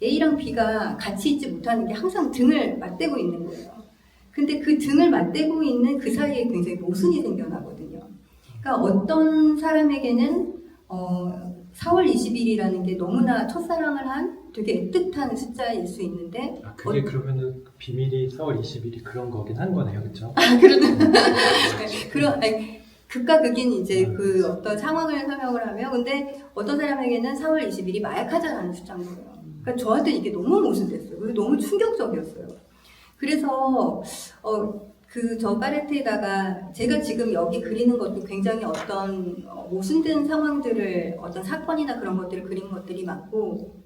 Speaker 1: A랑 B가 같이 있지 못하는 게 항상 등을 맞대고 있는 거예요. 근데 그 등을 맞대고 있는 그 사이에 굉장히 모순이 생겨나거든요. 그러니까 어떤 사람에게는 4월 20일이라는 게 너무나 첫사랑을 한 되게 애틋한 숫자일 수 있는데
Speaker 2: 그게 그러면은 비밀이 4월 20일이 그런 거긴 한 거네요, 그렇죠?
Speaker 1: 극과 극인 이제 그 어떤 상황을 설명을 하면 근데 어떤 사람에게는 4월 20일이 마약하자라는 숫자인 거예요. 그러니까 저한테 이게 너무 모순됐어요. 그리고 너무 충격적이었어요. 그래서 저 팔레트에다가 제가 지금 여기 그리는 것도 굉장히 어떤 모순된 상황들을 어떤 사건이나 그런 것들을 그린 것들이 많고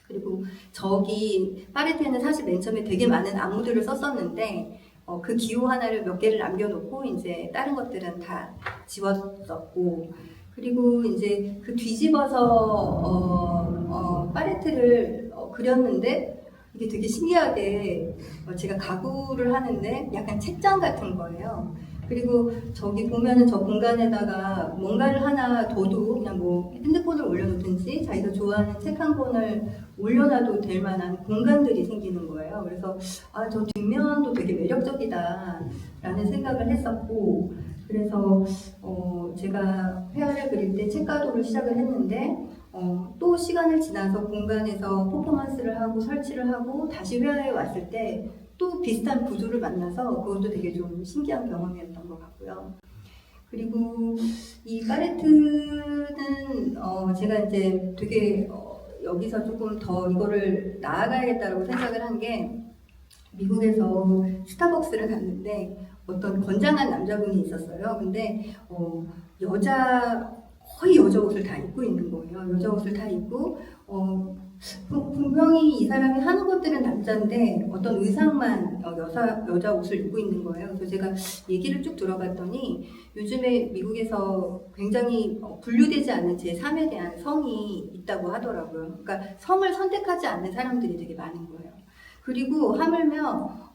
Speaker 1: 그리고 저기 팔레트에는 사실 맨 처음에 되게 많은 안무들을 썼었는데 그 기호 하나를 몇 개를 남겨놓고 이제 다른 것들은 다 지웠었고 그리고 이제 그 뒤집어서 팔레트를 그렸는데 이게 되게 신기하게 제가 가구를 하는데 약간 책장 같은 거예요. 그리고 저기 보면은 저 공간에다가 뭔가를 하나 둬도 그냥 뭐 핸드폰을 올려놓든지 자기가 좋아하는 책 한 권을 올려놔도 될 만한 공간들이 생기는 거예요. 그래서 아, 저 뒷면도 되게 매력적이다라는 생각을 했었고, 그래서 제가 회화를 그릴 때 책가도를 시작을 했는데 또 시간을 지나서 공간에서 퍼포먼스를 하고 설치를 하고 다시 회화에 왔을 때 또 비슷한 구조를 만나서 그것도 되게 좀 신기한 경험이었던 것 같고요. 그리고 이 파레트는 제가 이제 되게 여기서 조금 더 이거를 나아가야겠다라고 생각을 한 게, 미국에서 스타벅스를 갔는데 어떤 건장한 남자분이 있었어요. 근데 거의 여자 옷을 다 입고 있는 거예요. 여자 옷을 다 입고 분명히 이 사람이 하는 것들은 남자인데 어떤 의상만 여자 옷을 입고 있는 거예요. 그래서 제가 얘기를 쭉 들어봤더니 요즘에 미국에서 굉장히 분류되지 않는 제3에 대한 성이 있다고 하더라고요. 그러니까 성을 선택하지 않는 사람들이 되게 많은 거예요. 그리고 하물며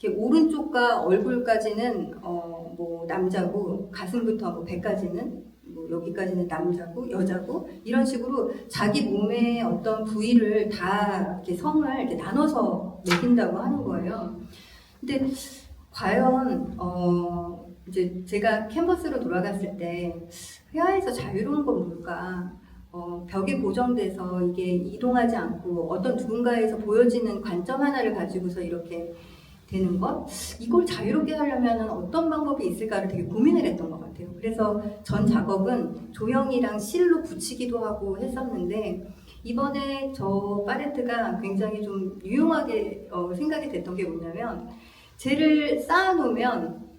Speaker 1: 이렇게 오른쪽과 얼굴까지는 뭐 남자고, 가슴부터 뭐 배까지는 뭐 여기까지는 남자고 여자고, 이런 식으로 자기 몸의 어떤 부위를 다 이렇게 성을 이렇게 나눠서 매긴다고 하는 거예요. 근데 과연 이제 제가 캔버스로 돌아갔을 때 회화에서 자유로운 건 뭘까? 벽에 고정돼서 이게 이동하지 않고 어떤 누군가에서 보여지는 관점 하나를 가지고서 이렇게 되는 것, 이걸 자유롭게 하려면 어떤 방법이 있을까를 되게 고민을 했던 것 같아요. 그래서 전 작업은 조형이랑 실로 붙이기도 하고 했었는데, 이번에 저 파레트가 굉장히 좀 유용하게 생각이 됐던 게 뭐냐면, 쟤를 쌓아놓으면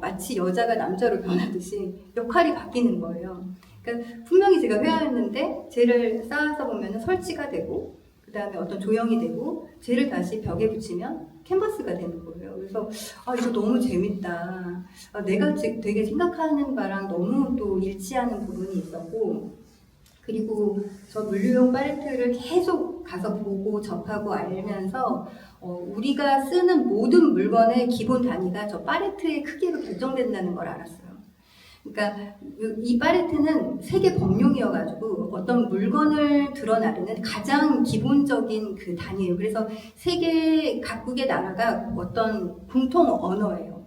Speaker 1: 마치 여자가 남자로 변하듯이 역할이 바뀌는 거예요. 그러니까 분명히 제가 회화였는데 쟤를 쌓아서 보면 설치가 되고, 그 다음에 어떤 조형이 되고, 쟤를 다시 벽에 붙이면 캔버스가 되는 거예요. 그래서 이거 너무 재밌다. 내가 되게 생각하는 바랑 너무 또 일치하는 부분이 있었고, 그리고 저 물류용 파레트를 계속 가서 보고 접하고 알면서 우리가 쓰는 모든 물건의 기본 단위가 저 파레트의 크기로 결정된다는 걸 알았어요. 그러니까 이 파레트는 세계 범용이어가지고 어떤 물건을 드러나르는 가장 기본적인 그 단위예요. 그래서 세계 각국의 나라가 어떤 공통 언어예요.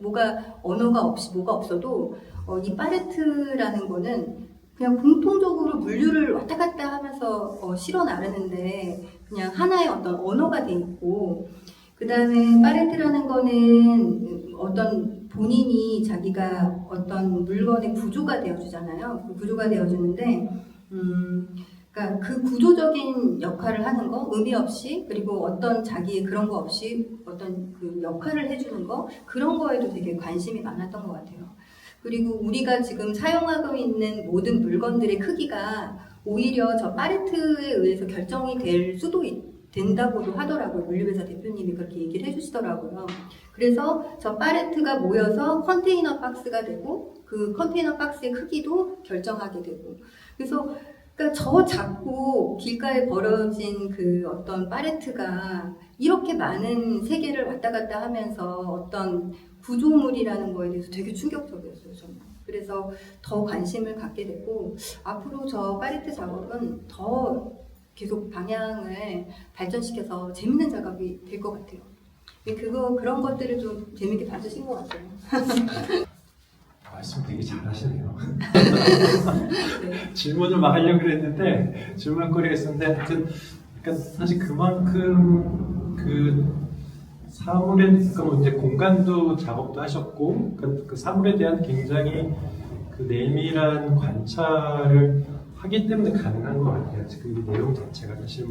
Speaker 1: 언어가 뭐가 없어도 이 파레트라는 거는 그냥 공통적으로 물류를 왔다 갔다 하면서 실어 나르는데 그냥 하나의 어떤 언어가 돼 있고, 그 다음에 파레트라는 거는 어떤 본인이 자기가 어떤 물건의 구조가 되어주잖아요. 그 구조가 되어주는데, 그러니까 그 구조적인 역할을 하는 거, 의미 없이, 그리고 어떤 자기의 그런 거 없이 어떤 그 역할을 해주는 거, 그런 거에도 되게 관심이 많았던 것 같아요. 그리고 우리가 지금 사용하고 있는 모든 물건들의 크기가 오히려 저 파레트에 의해서 결정이 될 수도 된다고도 하더라고요. 물류회사 대표님이 그렇게 얘기를 해주시더라고요. 그래서 저 파레트가 모여서 컨테이너 박스가 되고, 그 컨테이너 박스의 크기도 결정하게 되고, 그래서 그러니까 저 작고 길가에 벌어진 그 어떤 파레트가 이렇게 많은 세계를 왔다 갔다 하면서 어떤 구조물이라는 거에 대해서 되게 충격적이었어요, 저는. 그래서 더 관심을 갖게 됐고, 앞으로 저 파레트 작업은 더 계속 방향을 발전시켜서 재밌는 작업이 될 것 같아요. 그런 것들을 좀 재밌게 봐주신 것 같아요.
Speaker 2: 말씀 되게 잘하시네요.
Speaker 1: 네.
Speaker 2: 질문을 막 하려고 그랬는데 질문거리가 있었는데, 하여튼 그러니까 사실 그만큼 그 사물에, 그러니까 이제 공간도 작업도 하셨고, 그 사물에 대한 굉장히 그 내밀한 관찰을 하기 때문에 가능한 것 같아요. 그 내용 자체가 사실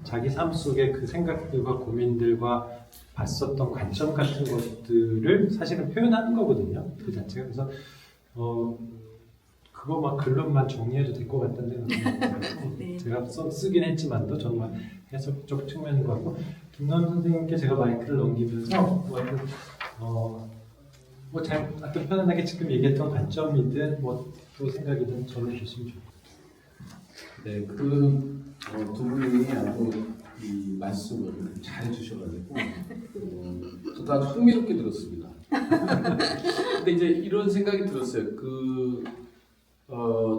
Speaker 2: 자기 삶 속의 그 생각들과 고민들과 봤었던 관점 같은 것들을 사실은 표현하는 거거든요. 그 자체가. 그래서 그거 막 글로만 정리해도 될 것 같다는 생각이
Speaker 1: 네.
Speaker 2: 제가 쓰긴 했지만도 정말 해석적 측면인 것 같고, 김남 선생님께 제가 마이크를 넘기면서 하여튼 편안하게 지금 얘기했던 관점이든 또 생각이든 전해 주시면 좋겠습니다.
Speaker 3: 네, 두 분이 아주 이 말씀을 잘 해주셔가지고 저도 아주 흥미롭게 들었습니다. 근데 이제 이런 생각이 들었어요.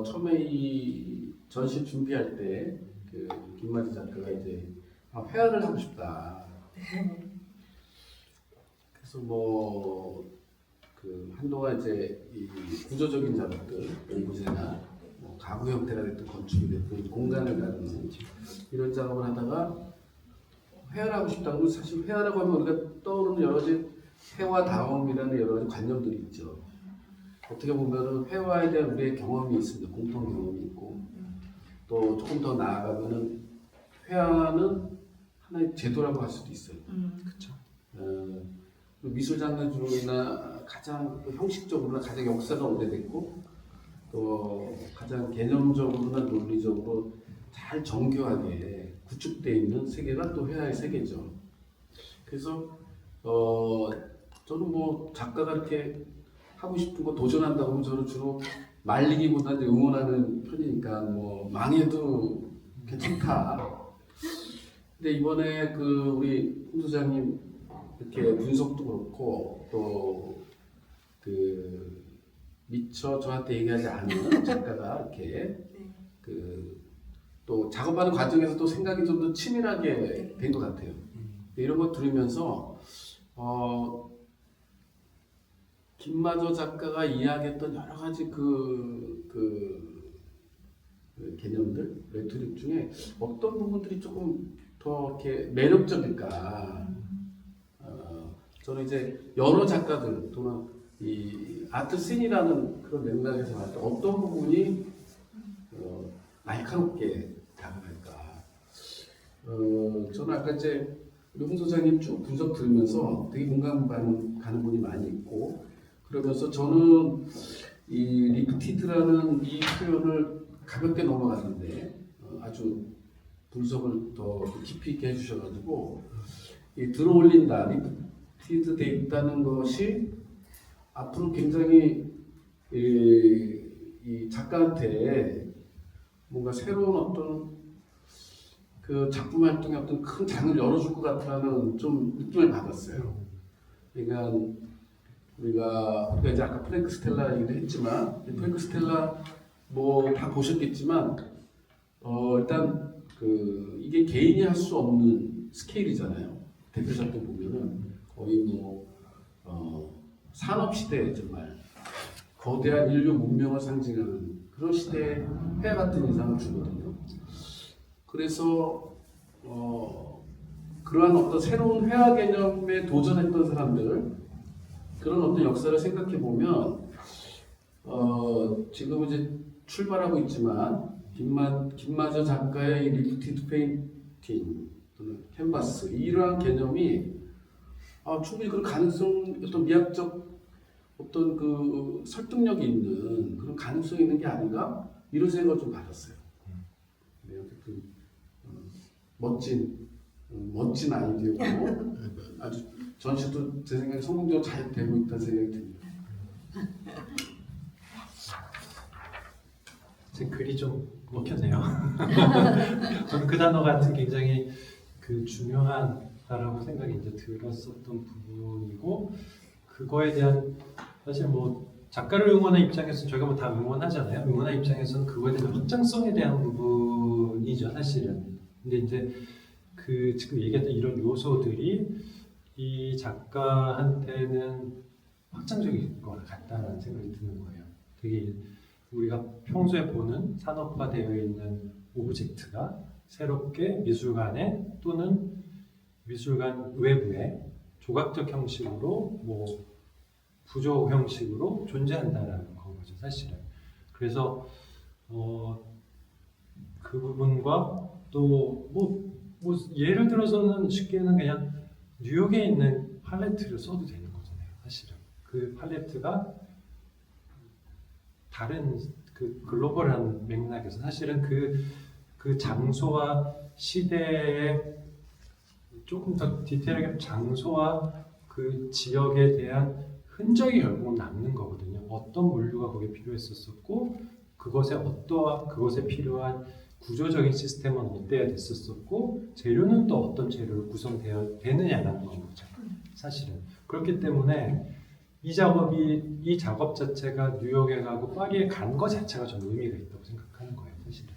Speaker 3: 처음에 이 전시 준비할 때 그 김만지 작가가 이제 회화를 하고 싶다. 그래서 한동안 이제 이 구조적인 작업들, 오브제나 가구 형태가 됐든 건축이 됐든 공간을 다루는 이런 작업을 하다가 회화를 하고 싶다고. 사실 회화라고 하면 우리가 떠오르는 여러 가지 회화다움이라는 여러 가지 관념들이 있죠. 어떻게 보면은 회화에 대한 우리의 경험이 있습니다. 공통 경험이 있고, 또 조금 더 나아가면은 회화는 하나의 제도라고 할 수도 있어요.
Speaker 2: 그렇죠.
Speaker 3: 미술 장르 중이나 가장 형식적으로나 가장 역사가 오래됐고, 또 가장 개념적으로나 논리적으로 잘 정교하게 구축되어 있는 세계가 또 회화의 세계죠. 그래서 저는 작가가 이렇게 하고 싶은 거 도전한다고 하면 저는 주로 말리기보다 이제 응원하는 편이니까 망해도 괜찮다. 근데 이번에 우리 홍 소장님 이렇게 분석도 그렇고 또 미처 저한테 얘기하지 않은 작가가 이렇게 또 작업하는 과정에서 또 생각이 좀 더 치밀하게 된 것 같아요. 이런 거 들으면서 김마저 작가가 이야기했던 여러 가지 개념들, 레토릭 중에 어떤 부분들이 조금 더 이렇게 매력적일까? 저는 이제 여러 작가들 또는 이 아트 씬이라는 그런 맥락에서 할 때 어떤 부분이 날카롭게 다가갈까? 저는 아까 이제 우리 홍 소장님 쭉 분석 들으면서 되게 공감 가는 분이 많이 있고, 그러면서 저는 이 리프티드라는 이 표현을 가볍게 넘어갔는데 아주 분석을 더 깊이 있게 해주셔가지고 이 들어올린다, 리프티드 돼 있다는 것이 앞으로 굉장히 이 작가한테 뭔가 새로운 어떤 그 작품 활동의 어떤 큰 장을 열어줄 것 같다는 좀 느낌을 받았어요. 그러니까 우리가 이제 아까 프랭크 스텔라 얘기도 했지만, 프랭크 스텔라 다 보셨겠지만 일단 이게 개인이 할 수 없는 스케일이잖아요. 대표작들 보면은 거의 산업 시대에 정말 거대한 인류 문명을 상징하는 그런 시대에 회 같은 인상을 주거든요. 그래서 그러한 어떤 새로운 회화 개념에 도전했던 사람들, 그런 어떤 역사를 생각해 보면 지금 이제 출발하고 있지만 김마저 작가의 리프티드 페인팅 또는 캔버스, 이러한 개념이 충분히 그런 가능성, 어떤 미학적 어떤 설득력이 있는 그런 가능성이 있는 게 아닌가, 이런 생각을 좀 받았어요. 네, 어쨌든 멋진 아이디어고 아주 전시도 제 생각에 성공적으로 잘 되고 있다는 생각이 듭니다.
Speaker 2: 제 글이 좀 먹혔네요. 저는 그 단어 같은 굉장히 중요하다라고 생각이 이제 들었었던 부분이고, 그거에 대한 사실 작가를 응원하는 입장에서는 저희가 다 응원하잖아요. 응원하는 입장에서는 그거에 대한 확장성에 대한 부분이죠, 사실은. 근데 이제 지금 얘기했던 이런 요소들이 이 작가한테는 확장적일 것 같다는 생각이 드는 거예요. 되게 우리가 평소에 보는 산업화되어 있는 오브젝트가 새롭게 미술관에 또는 미술관 외부에 조각적 형식으로 부조 형식으로 존재한다라는 거죠, 사실은. 그래서 그 부분과 또 예를 들어서는 쉽게는 그냥 뉴욕에 있는 팔레트를 써도 되는 거잖아요, 사실은. 그 팔레트가 다른 글로벌한 맥락에서 사실은 그 장소와 시대에 조금 더 디테일하게 장소와 그 지역에 대한 흔적이 결국은 남는 거거든요. 어떤 물류가 거기에 필요했었고, 그것에 필요한 구조적인 시스템은 어때야 됐었었고, 재료는 또 어떤 재료로 구성되어 되느냐라는 거죠, 사실은. 그렇기 때문에 이 작업 자체가 뉴욕에 가고 파리에 간 거 자체가 저는 의미가 있다고 생각하는 거예요, 사실은.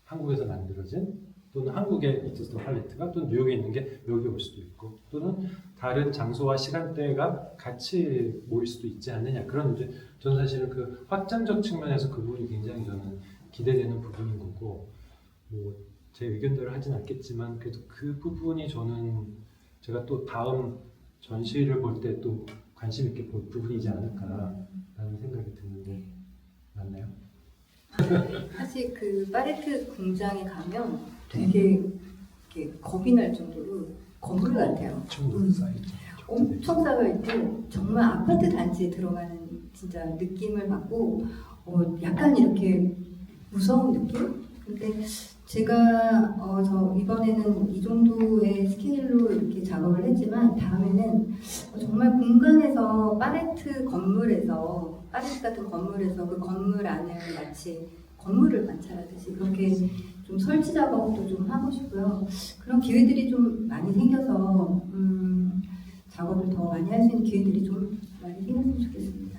Speaker 2: 한국에서 만들어진 또는 한국에 있었던 팔레트가 또는 뉴욕에 있는 게 여기 올 수도 있고 또는 다른 장소와 시간대가 같이 모일 수도 있지 않느냐 그런 이제 저는 사실은 그 확장적 측면에서 그 부분이 굉장히 저는 기대되는 부분인 거고 뭐 제 의견대로 하진 않겠지만 그래도 그 부분이 저는 제가 또 다음 전시를 볼 때 또 관심 있게 볼 부분이지 않을까라는 생각이 드는데 맞나요?
Speaker 1: 사실 그 파레트 공장에 가면 되게 이렇게 겁이 날 정도로 건물 같아요.
Speaker 2: 엄청 쌓여있죠.
Speaker 1: 엄청 쌓여있고 정말 아파트 단지에 들어가는 진짜 느낌을 받고 약간 이렇게 무서운 느낌? 근데 제가 저 이번에는 이 정도의 스케일로 이렇게 작업을 했지만 다음에는 정말 공간에서 파레트 같은 건물에서 그 건물 안을 마치 건물을 관찰하듯이 그렇게 좀 설치 작업도 좀 하고 싶고요. 그런 기회들이 좀 많이 생겨서 작업을 더 많이 할 수 있는 기회들이 좀 많이 생겼으면 좋겠습니다.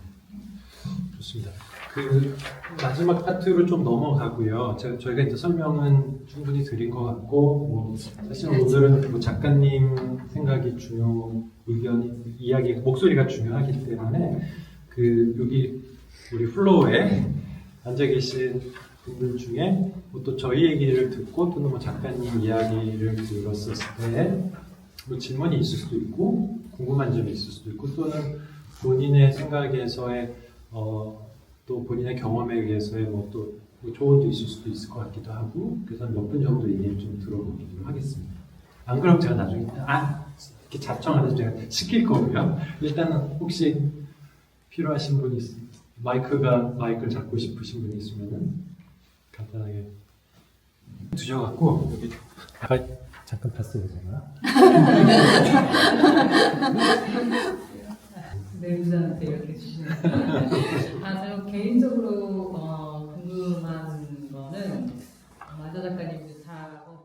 Speaker 2: 좋습니다. 그 마지막 파트로 좀 넘어가고요. 저희가 이제 설명은 충분히 드린 것 같고, 뭐 사실 오늘은 뭐 작가님 생각이 의견, 이야기, 목소리가 중요하기 때문에 그 여기 우리 플로어에 앉아 계신 분들 중에 뭐 또 저희 얘기를 듣고 또는 뭐 작가님 이야기를 들었을 때 뭐 질문이 있을 수도 있고 궁금한 점이 있을 수도 있고 또는 본인의 생각에서의 또 본인의 경험에 의해서의 뭐 또 조언도 있을 수도 있을 것 같기도 하고 그래서 몇 분 정도 얘기를 좀 들어보도록 하겠습니다. 안 그럼 제가 나중에 이렇게 자청하면서 제가 시킬 거고요. 일단은 혹시 필요하신 분이 마이크를 잡고 싶으신 분이 있으면은 간단하게 두셔갖고 여기 잠깐 봤어요 제가.
Speaker 4: 내부자한테 이렇게 주시는 저 개인적으로 궁금한 거는 마저 작가님 작업을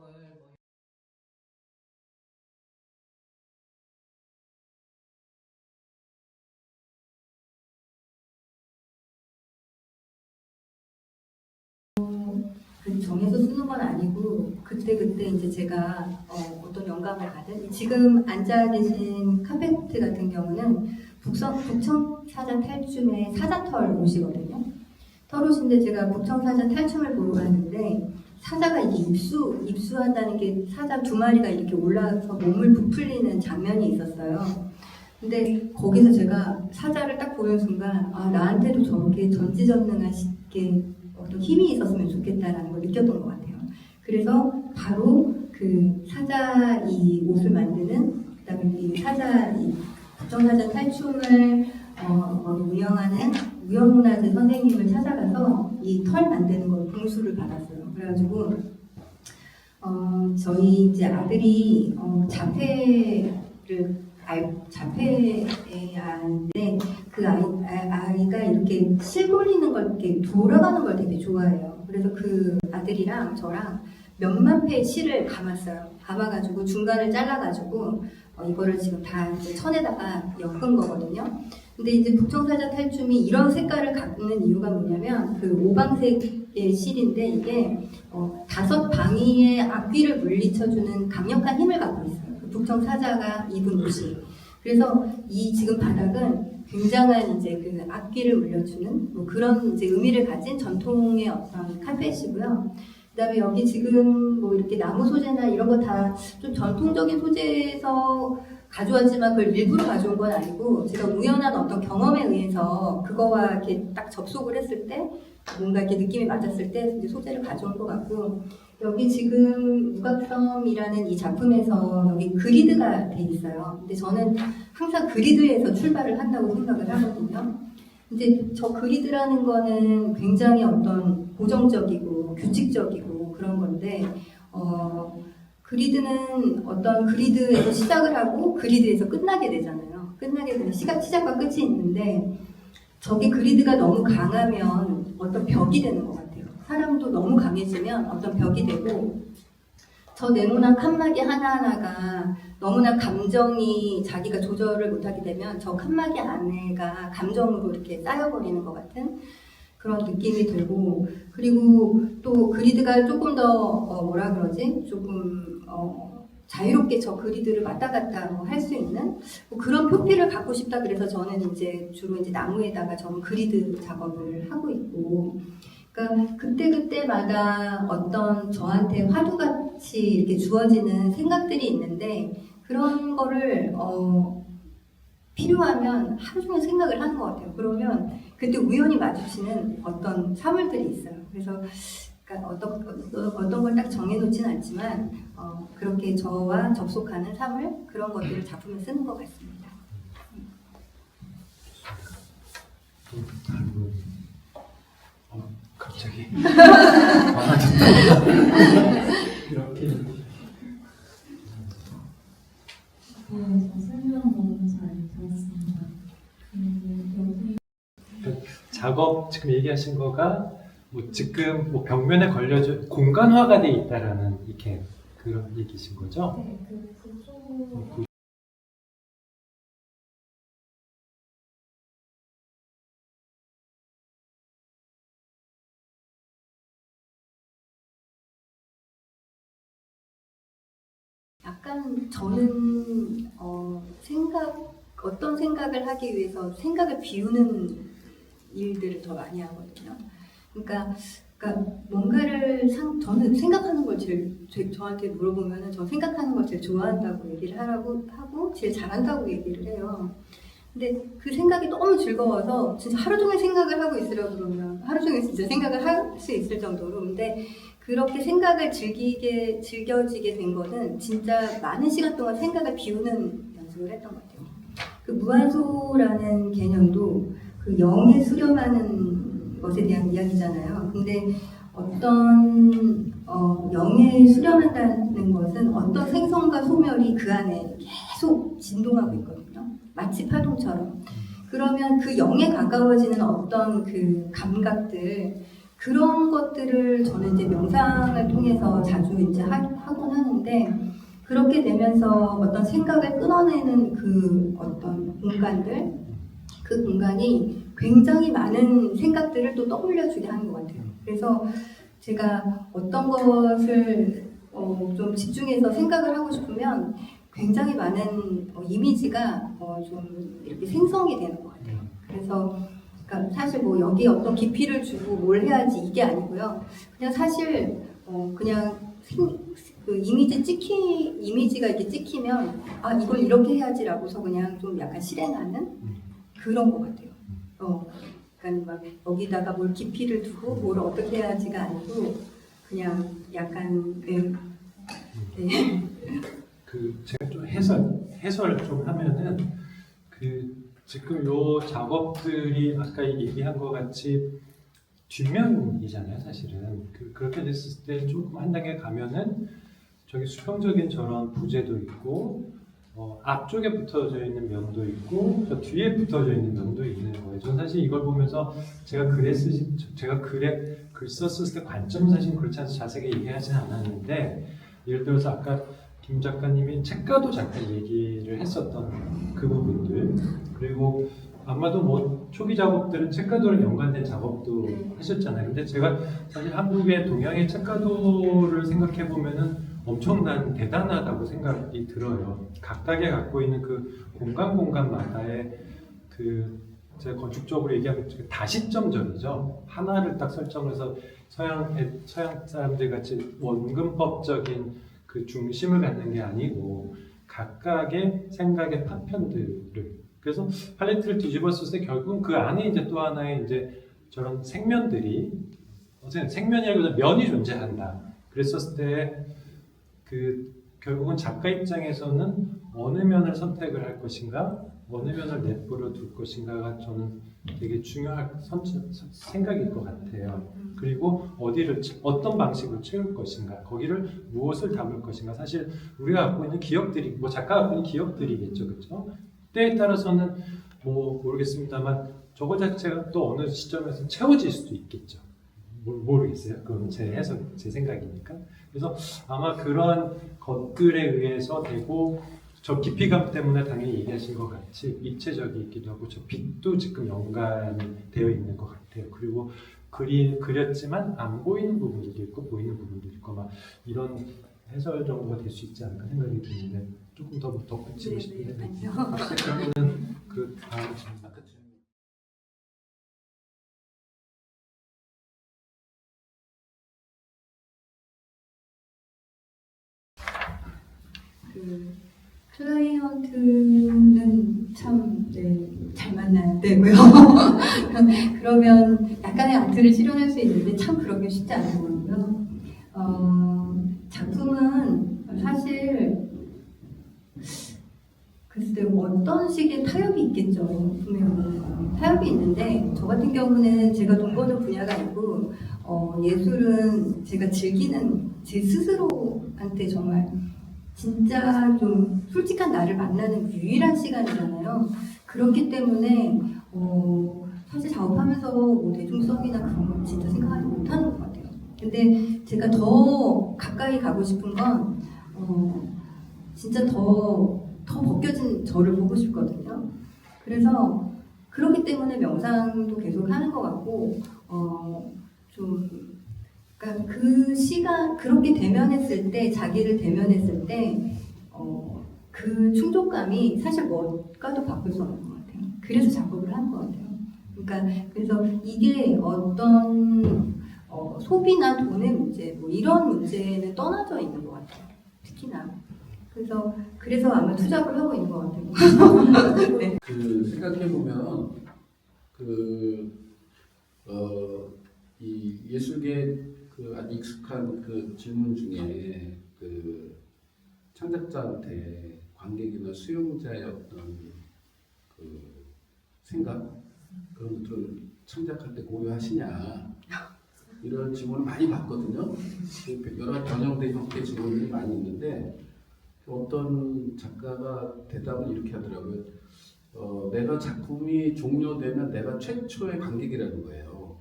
Speaker 1: 정해서 쓰는 건 아니고 그때 이제 제가 어떤 영감을 받은 지금 앉아 계신 카페트 같은 경우는 북청사전 탈춤의 사자털 옷이거든요. 털옷인데 제가 북청사전 탈춤을 보러 갔는데 사자가 이게 입수한다는 게 사자 두 마리가 이렇게 올라서 몸을 부풀리는 장면이 있었어요. 근데 거기서 제가 사자를 딱 보는 순간 나한테도 저렇게 전지전능하게 어떤 힘이 있었으면 좋겠다라는 걸 느꼈던 것 같아요. 그래서 바로 그 사자 이 옷을 만드는 그다음에 이 사자 이 북청사전 탈춤을 운영하는 무형문화재 선생님을 찾아가서 이 털 만드는 걸 공수를 받았어요. 그래가지고 저희 이제 아들이 자폐에 아는데 그 아이가 이렇게 실돌리는 걸 이렇게 돌아가는 걸 되게 좋아해요. 그래서 그 아들이랑 저랑 몇만 페의 실을 감았어요. 감아가지고 중간을 잘라가지고 이거를 지금 다 이제 천에다가 엮은 거거든요. 근데 이제 북청사자 탈춤이 이런 색깔을 갖는 이유가 뭐냐면 그 오방색의 실인데 이게 5방위의 악귀를 물리쳐주는 강력한 힘을 갖고 있어요. 그 북청사자가 입은 옷이. 그래서 이 지금 바닥은 굉장한 이제 그 악귀를 물려주는 뭐 그런 이제 의미를 가진 전통의 어떤 카펫이고요. 그다음에 여기 지금 뭐 이렇게 나무 소재나 이런 거 다 좀 전통적인 소재에서 가져왔지만 그걸 일부러 가져온 건 아니고 제가 우연한 어떤 경험에 의해서 그거와 이렇게 딱 접속을 했을 때 뭔가 이렇게 느낌이 맞았을 때 이제 소재를 가져온 것 같고 여기 지금 무각섬이라는 이 작품에서 여기 그리드가 돼 있어요. 근데 저는 항상 그리드에서 출발을 한다고 생각을 하거든요. 근데 저 그리드라는 거는 굉장히 어떤 고정적이고 규칙적이고 그런 건데 그리드는 어떤 그리드에서 시작을 하고 그리드에서 끝나게 되잖아요. 끝나게 되면 시작과 끝이 있는데 저게 그리드가 너무 강하면 어떤 벽이 되는 것 같아요. 사람도 너무 강해지면 어떤 벽이 되고 저 네모난 칸막이 하나하나가 너무나 감정이 자기가 조절을 못하게 되면 저 칸막이 안에가 감정으로 이렇게 쌓여버리는 것 같은 그런 느낌이 들고, 그리고 또 그리드가 조금 더 뭐라 그러지? 조금 자유롭게 저 그리드를 왔다 갔다 할 수 있는 뭐 그런 표피를 갖고 싶다. 그래서 저는 이제 주로 이제 나무에다가 저는 그리드 작업을 하고 있고, 그러니까 그때마다 어떤 저한테 화두같이 이렇게 주어지는 생각들이 있는데 그런 거를 필요하면 하루 종일 생각을 하는 것 같아요. 그러면 그때 우연히 마주치는 어떤 사물들이 있어요. 그래서 그러니까 어떤 걸 딱 정해놓지는 않지만 그렇게 저와 접속하는 사물 그런 것들을 작품에 쓰는 것 같습니다.
Speaker 2: 갑자기 많아졌다. 이렇게
Speaker 5: 네, 저 설명 너무 잘 들었습니다. 여기
Speaker 2: 작업 지금 얘기하신 거가 뭐 지금 뭐 벽면에 걸려져 공간화가 돼 있다라는 이렇게 그런 얘기신 거죠?
Speaker 5: 네, 그 구조
Speaker 1: 약간 저는 어떤 생각을 하기 위해서 생각을 비우는 일들을 더 많이 하거든요. 그러니까 뭔가를 저는 생각하는 걸 저한테 물어보면은 저 생각하는 걸 제일 좋아한다고 얘기를 하고 제일 잘한다고 얘기를 해요. 근데 그 생각이 너무 즐거워서 진짜 하루 종일 생각을 하고 있으라고 그러면 하루 종일 진짜 생각을 할 수 있을 정도로. 근데 그렇게 생각을 즐겨지게 된 거는 진짜 많은 시간 동안 생각을 비우는 연습을 했던 것 같아요. 그 무한소라는 개념도 그 영에 수렴하는 것에 대한 이야기잖아요. 근데 어떤 영에 수렴한다는 것은 어떤 생성과 소멸이 그 안에 계속 진동하고 있거든요. 마치 파동처럼. 그러면 그 영에 가까워지는 어떤 그 감각들, 그런 것들을 저는 이제 명상을 통해서 자주 이제 하곤 하는데, 그렇게 되면서 어떤 생각을 끊어내는 그 어떤 공간들, 그 공간이 굉장히 많은 생각들을 또 떠올려주게 하는 것 같아요. 그래서 제가 어떤 것을 좀 집중해서 생각을 하고 싶으면 굉장히 많은 이미지가 좀 이렇게 생성이 되는 것 같아요. 그래서 그러니까 사실 뭐 여기 어떤 깊이를 주고 뭘 해야지 이게 아니고요. 그냥 사실 그냥 그 이미지가 이렇게 찍히면 아 이걸 이렇게 해야지라고서 그냥 좀 약간 실행하는 그런 것 같아요. 그러니까 막 여기다가 뭘 깊이를 두고 뭘 어떻게 해야지가 아니고 그냥 약간 네.
Speaker 2: 그 제가 좀 해설을 좀 하면은 그 지금 요 작업들이 아까 얘기한 것 같이 뒷면이잖아요, 사실은. 그렇게 됐을 때 조금 한 단계 가면은 저기 수평적인 저런 부재도 있고 앞쪽에 붙어져 있는 면도 있고 저 뒤에 붙어져 있는 면도 있는 거예요. 저는 사실 이걸 보면서 제가 글 썼을 때 관점은 사실 그렇지 않아서 자세하게 얘기하진 않았는데, 예를 들어서 아까 김 작가님이 책가도 잠깐 얘기를 했었던 그 부분들, 그리고 아마도 뭐 초기 작업들은 책가도랑 연관된 작업도 하셨잖아요. 근데 제가 사실 한국의 동양의 책가도를 생각해 보면은 엄청난 대단하다고 생각이 들어요. 각각의 갖고 있는 그 공간마다의 그 제가 건축적으로 얘기하면 다시점적이죠. 하나를 딱 설정해서 서양 사람들 같이 원근법적인 그 중심을 갖는 게 아니고 각각의 생각의 파편들을, 그래서 팔레트를 뒤집었을 때 결국은 그 안에 이제 또 하나의 이제 저런 생면들이 생면이라기보다 면이 존재한다. 그랬었을 때 그 결국은 작가 입장에서는 어느 면을 선택을 할 것인가, 어느 면을 내버려 둘 것인가가 저는 되게 중요한 생각일 것 같아요. 그리고 어떤 방식으로 채울 것인가, 거기를 무엇을 담을 것인가. 사실 우리가 갖고 있는 기억들이, 뭐 작가가 갖고 있는 기억들이겠죠, 그렇죠? 때에 따라서는 뭐 모르겠습니다만 저거 자체가 또 어느 시점에서 채워질 수도 있겠죠. 모르겠어요. 그건 제 해석, 제 생각이니까. 그래서 아마 그런 것들에 의해서 되고 저 깊이감 때문에 당연히 얘기하신 것 같이 입체적이기도 하고 저 빛도 지금 연관이 되어 있는 것 같아요. 그리고 그렸지만 안 보이는 부분들도 있고 보이는 부분도 있고 막 이런 해설 정도가 될 수 있지 않을까 생각이 드는데 조금 더 덧붙이고
Speaker 1: 네,
Speaker 2: 싶은데
Speaker 1: 네, 아니요.
Speaker 2: 그러면은 그 다음 질문.
Speaker 3: 아까 질문.
Speaker 1: 그 클라이언트는 참 잘 만나야 되고요. 그러면 약간의 아트를 실현할 수 있는데 참 그러기 쉽지 않은 거고요. 작품은 사실 글쎄 어떤 식의 타협이 있겠죠. 분명히 타협이 있는데 저 같은 경우는 제가 돈 버는 분야가 아니고 예술은 제가 즐기는 제 스스로한테 정말 진짜 좀 솔직한 나를 만나는 유일한 시간이잖아요. 그렇기 때문에 사실 작업하면서 뭐 대중성이나 그런 건 진짜 생각하지 못하는 것 같아요. 근데 제가 더 가까이 가고 싶은 건 진짜 더 벗겨진 저를 보고 싶거든요. 그래서 그렇기 때문에 명상도 계속 하는 것 같고 좀 그러니까 그 시간 그렇게 대면했을 때 자기를 대면했을 때 그 충족감이 사실 뭐가도 바꿀 수 없는 것 같아요. 그래서 작업을 하는 것 같아요. 그러니까 그래서 이게 어떤 소비나 돈의 문제 뭐 이런 문제는 떠나져 있는 것 같아요. 특히나 그래서 아마 투잡을 하고 있는 것 같아요. 네.
Speaker 3: 그 생각해 보면 이 예술계 그 아주 익숙한 그 질문 중에 그 창작자한테 관객이나 수용자의 어떤 그 생각 그런 것들을 창작할 때 고려하시냐 이런 질문을 많이 받거든요. 여러 가지 변형된 형태의 질문들이 많이 있는데 어떤 작가가 대답을 이렇게 하더라고요. 내가 작품이 종료되면 내가 최초의 관객이라는 거예요.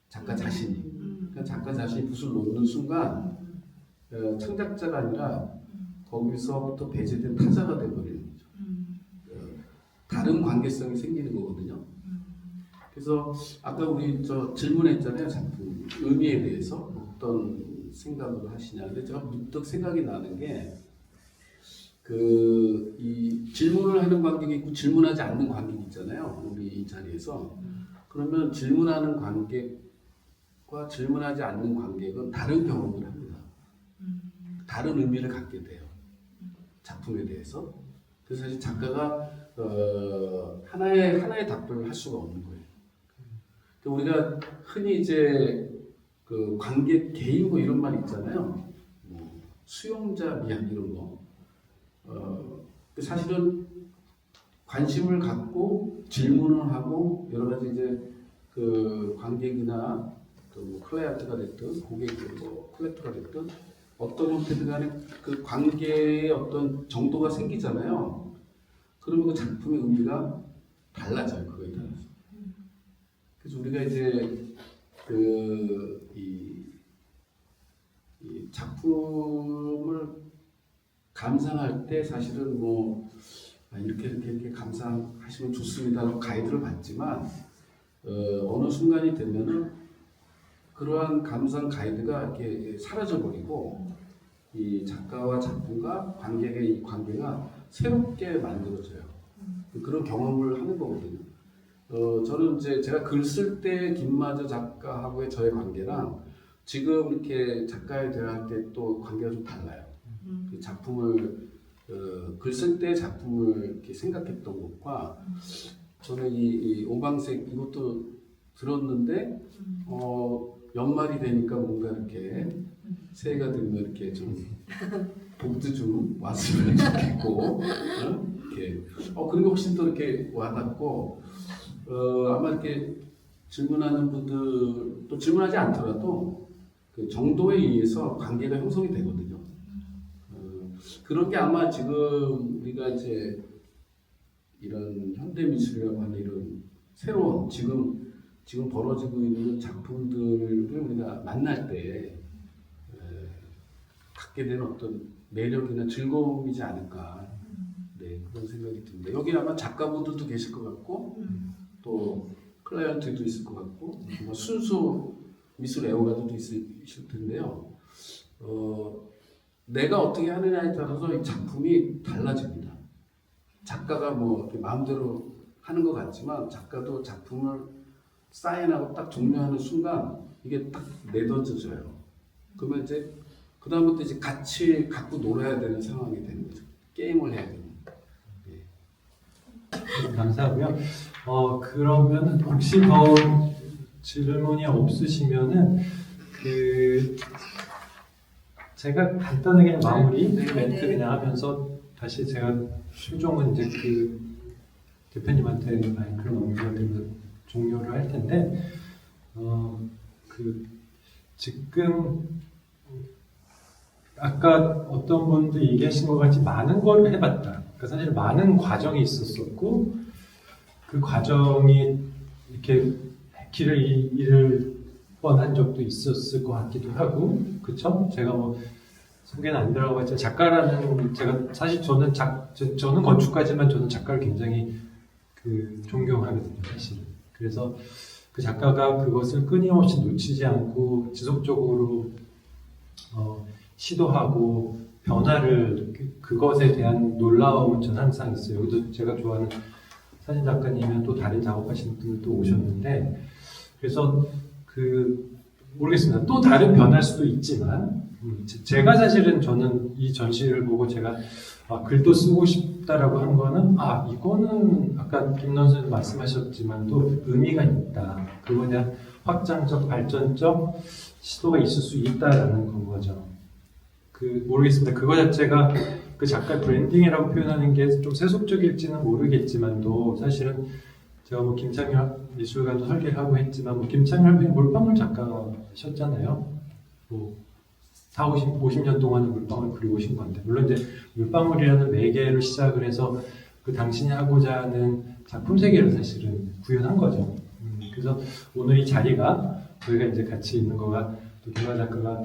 Speaker 3: 작가 자신이. 그러니까 작가 자신이 붓을 놓는 순간 창작자가 아니라 거기서부터 배제된 타자가 되어버리는 거죠. 다른 관계성이 생기는 거거든요. 그래서 아까 우리 질문했잖아요. 작품 의미에 대해서 어떤 생각을 하시냐. 근데 제가 문득 생각이 나는 게 이 질문을 하는 관객이 있고 질문하지 않는 관객이 있잖아요. 우리 이 자리에서. 그러면 질문하는 관객과 질문하지 않는 관객은 다른 경험을 합니다. 다른 의미를 갖게 돼요. 작품에 대해서. 그래서 사실 작가가 하나의 답변을 할 수가 없는 거예요. 우리가 흔히 이제 그 관객 개인 뭐 이런 말 있잖아요. 뭐 수용자 미학 이런 거. 사실은 관심을 갖고 질문을 하고 여러 가지 이제 그 관객이나 뭐 클라이언트가 됐든 고객 뭐 콜렉터가 됐든 어떤 형태든 간에 그 관계의 어떤 정도가 생기잖아요. 그러면 그 작품의 의미가 달라져요. 그거에 따라서. 그래서 우리가 이제 이 작품을 감상할 때 사실은 뭐 이렇게 감상하시면 좋습니다라고 가이드를 받지만 어느 순간이 되면은 그러한 감상 가이드가 이렇게 사라져 버리고 이 작가와 작품과 관객의 이 관계가 새롭게 만들어져요. 그런 경험을 하는 거거든요. 저는 이제 제가 글 쓸 때 김마저 작가하고의 저의 관계랑 지금 이렇게 작가에 대할 때 또 관계가 좀 달라요. 그 작품을 글 쓸 때 작품을 이렇게 생각했던 것과 저는 이 오방색 이것도 들었는데 연말이 되니까 뭔가 이렇게 새해가 되면 이렇게 좀 복도 좀 왔으면 좋겠고 이렇게 그런 게 훨씬 더 이렇게 와닿고 아마 이렇게 질문하는 분들 또 질문하지 않더라도 그 정도에 의해서 관계가 형성이 되거든요. 그런 게 아마 지금 우리가 이제 이런 현대미술이라고 하는 이런 새로운 지금 지금 벌어지고 있는 작품들을 우리가 만날 때 갖게 되는 어떤 매력이나 즐거움이지 않을까 그런 생각이 듭니다. 여기 아마 작가분들도 계실 것 같고 또 클라이언트도 있을 것 같고 순수 미술 애호가들도 있을 텐데요. 내가 어떻게 하느냐에 따라서 이 작품이 달라집니다. 작가가 뭐 이렇게 마음대로 하는 것 같지만 작가도 작품을 사인하고 딱 종료하는 순간 이게 딱 내던져져요. 그러면 이제 그 다음부터 이제 같이 갖고 놀아야 되는 상황이 되는 거죠. 게임을 해야 되는.
Speaker 2: 감사하고요. 그러면 혹시 더 질문이 없으시면은 제가 간단하게 마무리 멘트 그냥 하면서 다시 제가 최종은 이제 대표님한테 마이크를 넘겨드리면서 종료를 할 텐데 지금 아까 어떤 분도 얘기하신 것 같이 많은 걸 해봤다. 그러니까 사실 많은 과정이 있었었고 그 과정이 이렇게 길을 잃을 뻔한 적도 있었을 것 같기도 하고, 그쵸? 제가 뭐 소개는 안 들어가봤지만 작가라는 제가 사실 저는 건축가지만 저는 작가를 굉장히 존경하거든요, 사실. 그래서 그 작가가 그것을 끊임없이 놓치지 않고 지속적으로 시도하고 변화를 그것에 대한 놀라움은 저는 항상 있어요. 여기도 제가 좋아하는 사진 작가님이면 또 다른 작업하시는 분들도 오셨는데 그래서 모르겠습니다. 또 다른 변할 수도 있지만 제가 사실은 저는 이 전시를 보고 제가 글도 쓰고 싶다라고 한 거는 이거는 아까 김넌 선생님 말씀하셨지만 또 의미가 있다. 그거에 대한 확장적 발전적 시도가 있을 수 있다라는 건 거죠. 모르겠습니다. 그거 자체가 그 작가의 브랜딩이라고 표현하는 게 좀 세속적일지는 모르겠지만도 사실은 제가 뭐 김창일 미술관도 설계를 하고 했지만 김창일 할머니 물방울 작가셨잖아요. 뭐 50년 동안은 물방울 그리고 오신 건데 물론 이제 물방울이라는 매개를 시작을 해서 당신이 하고자 하는 작품 세계를 사실은 구현한 거죠. 그래서 오늘 이 자리가 저희가 이제 같이 있는 거가 또 김화 작가가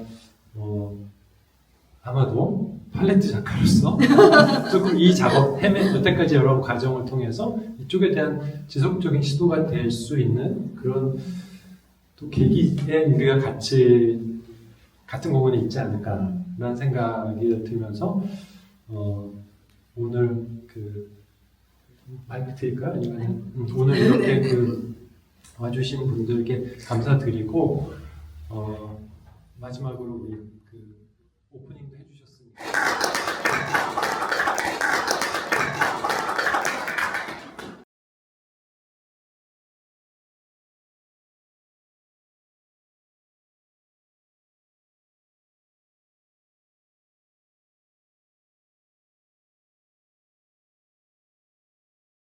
Speaker 2: 아마도 팔레트 작가로서 조금 이 작업 여태까지 여러 과정을 통해서 이쪽에 대한 지속적인 시도가 될 수 있는 그런 또 계기에 우리가 같은 공간에 있지 않을까라는 생각이 들면서 오늘 마이크 드릴까요? 아니면 오늘 이렇게 와주신 분들께 감사드리고 마지막으로 우리 오프닝도 해주셨습니다.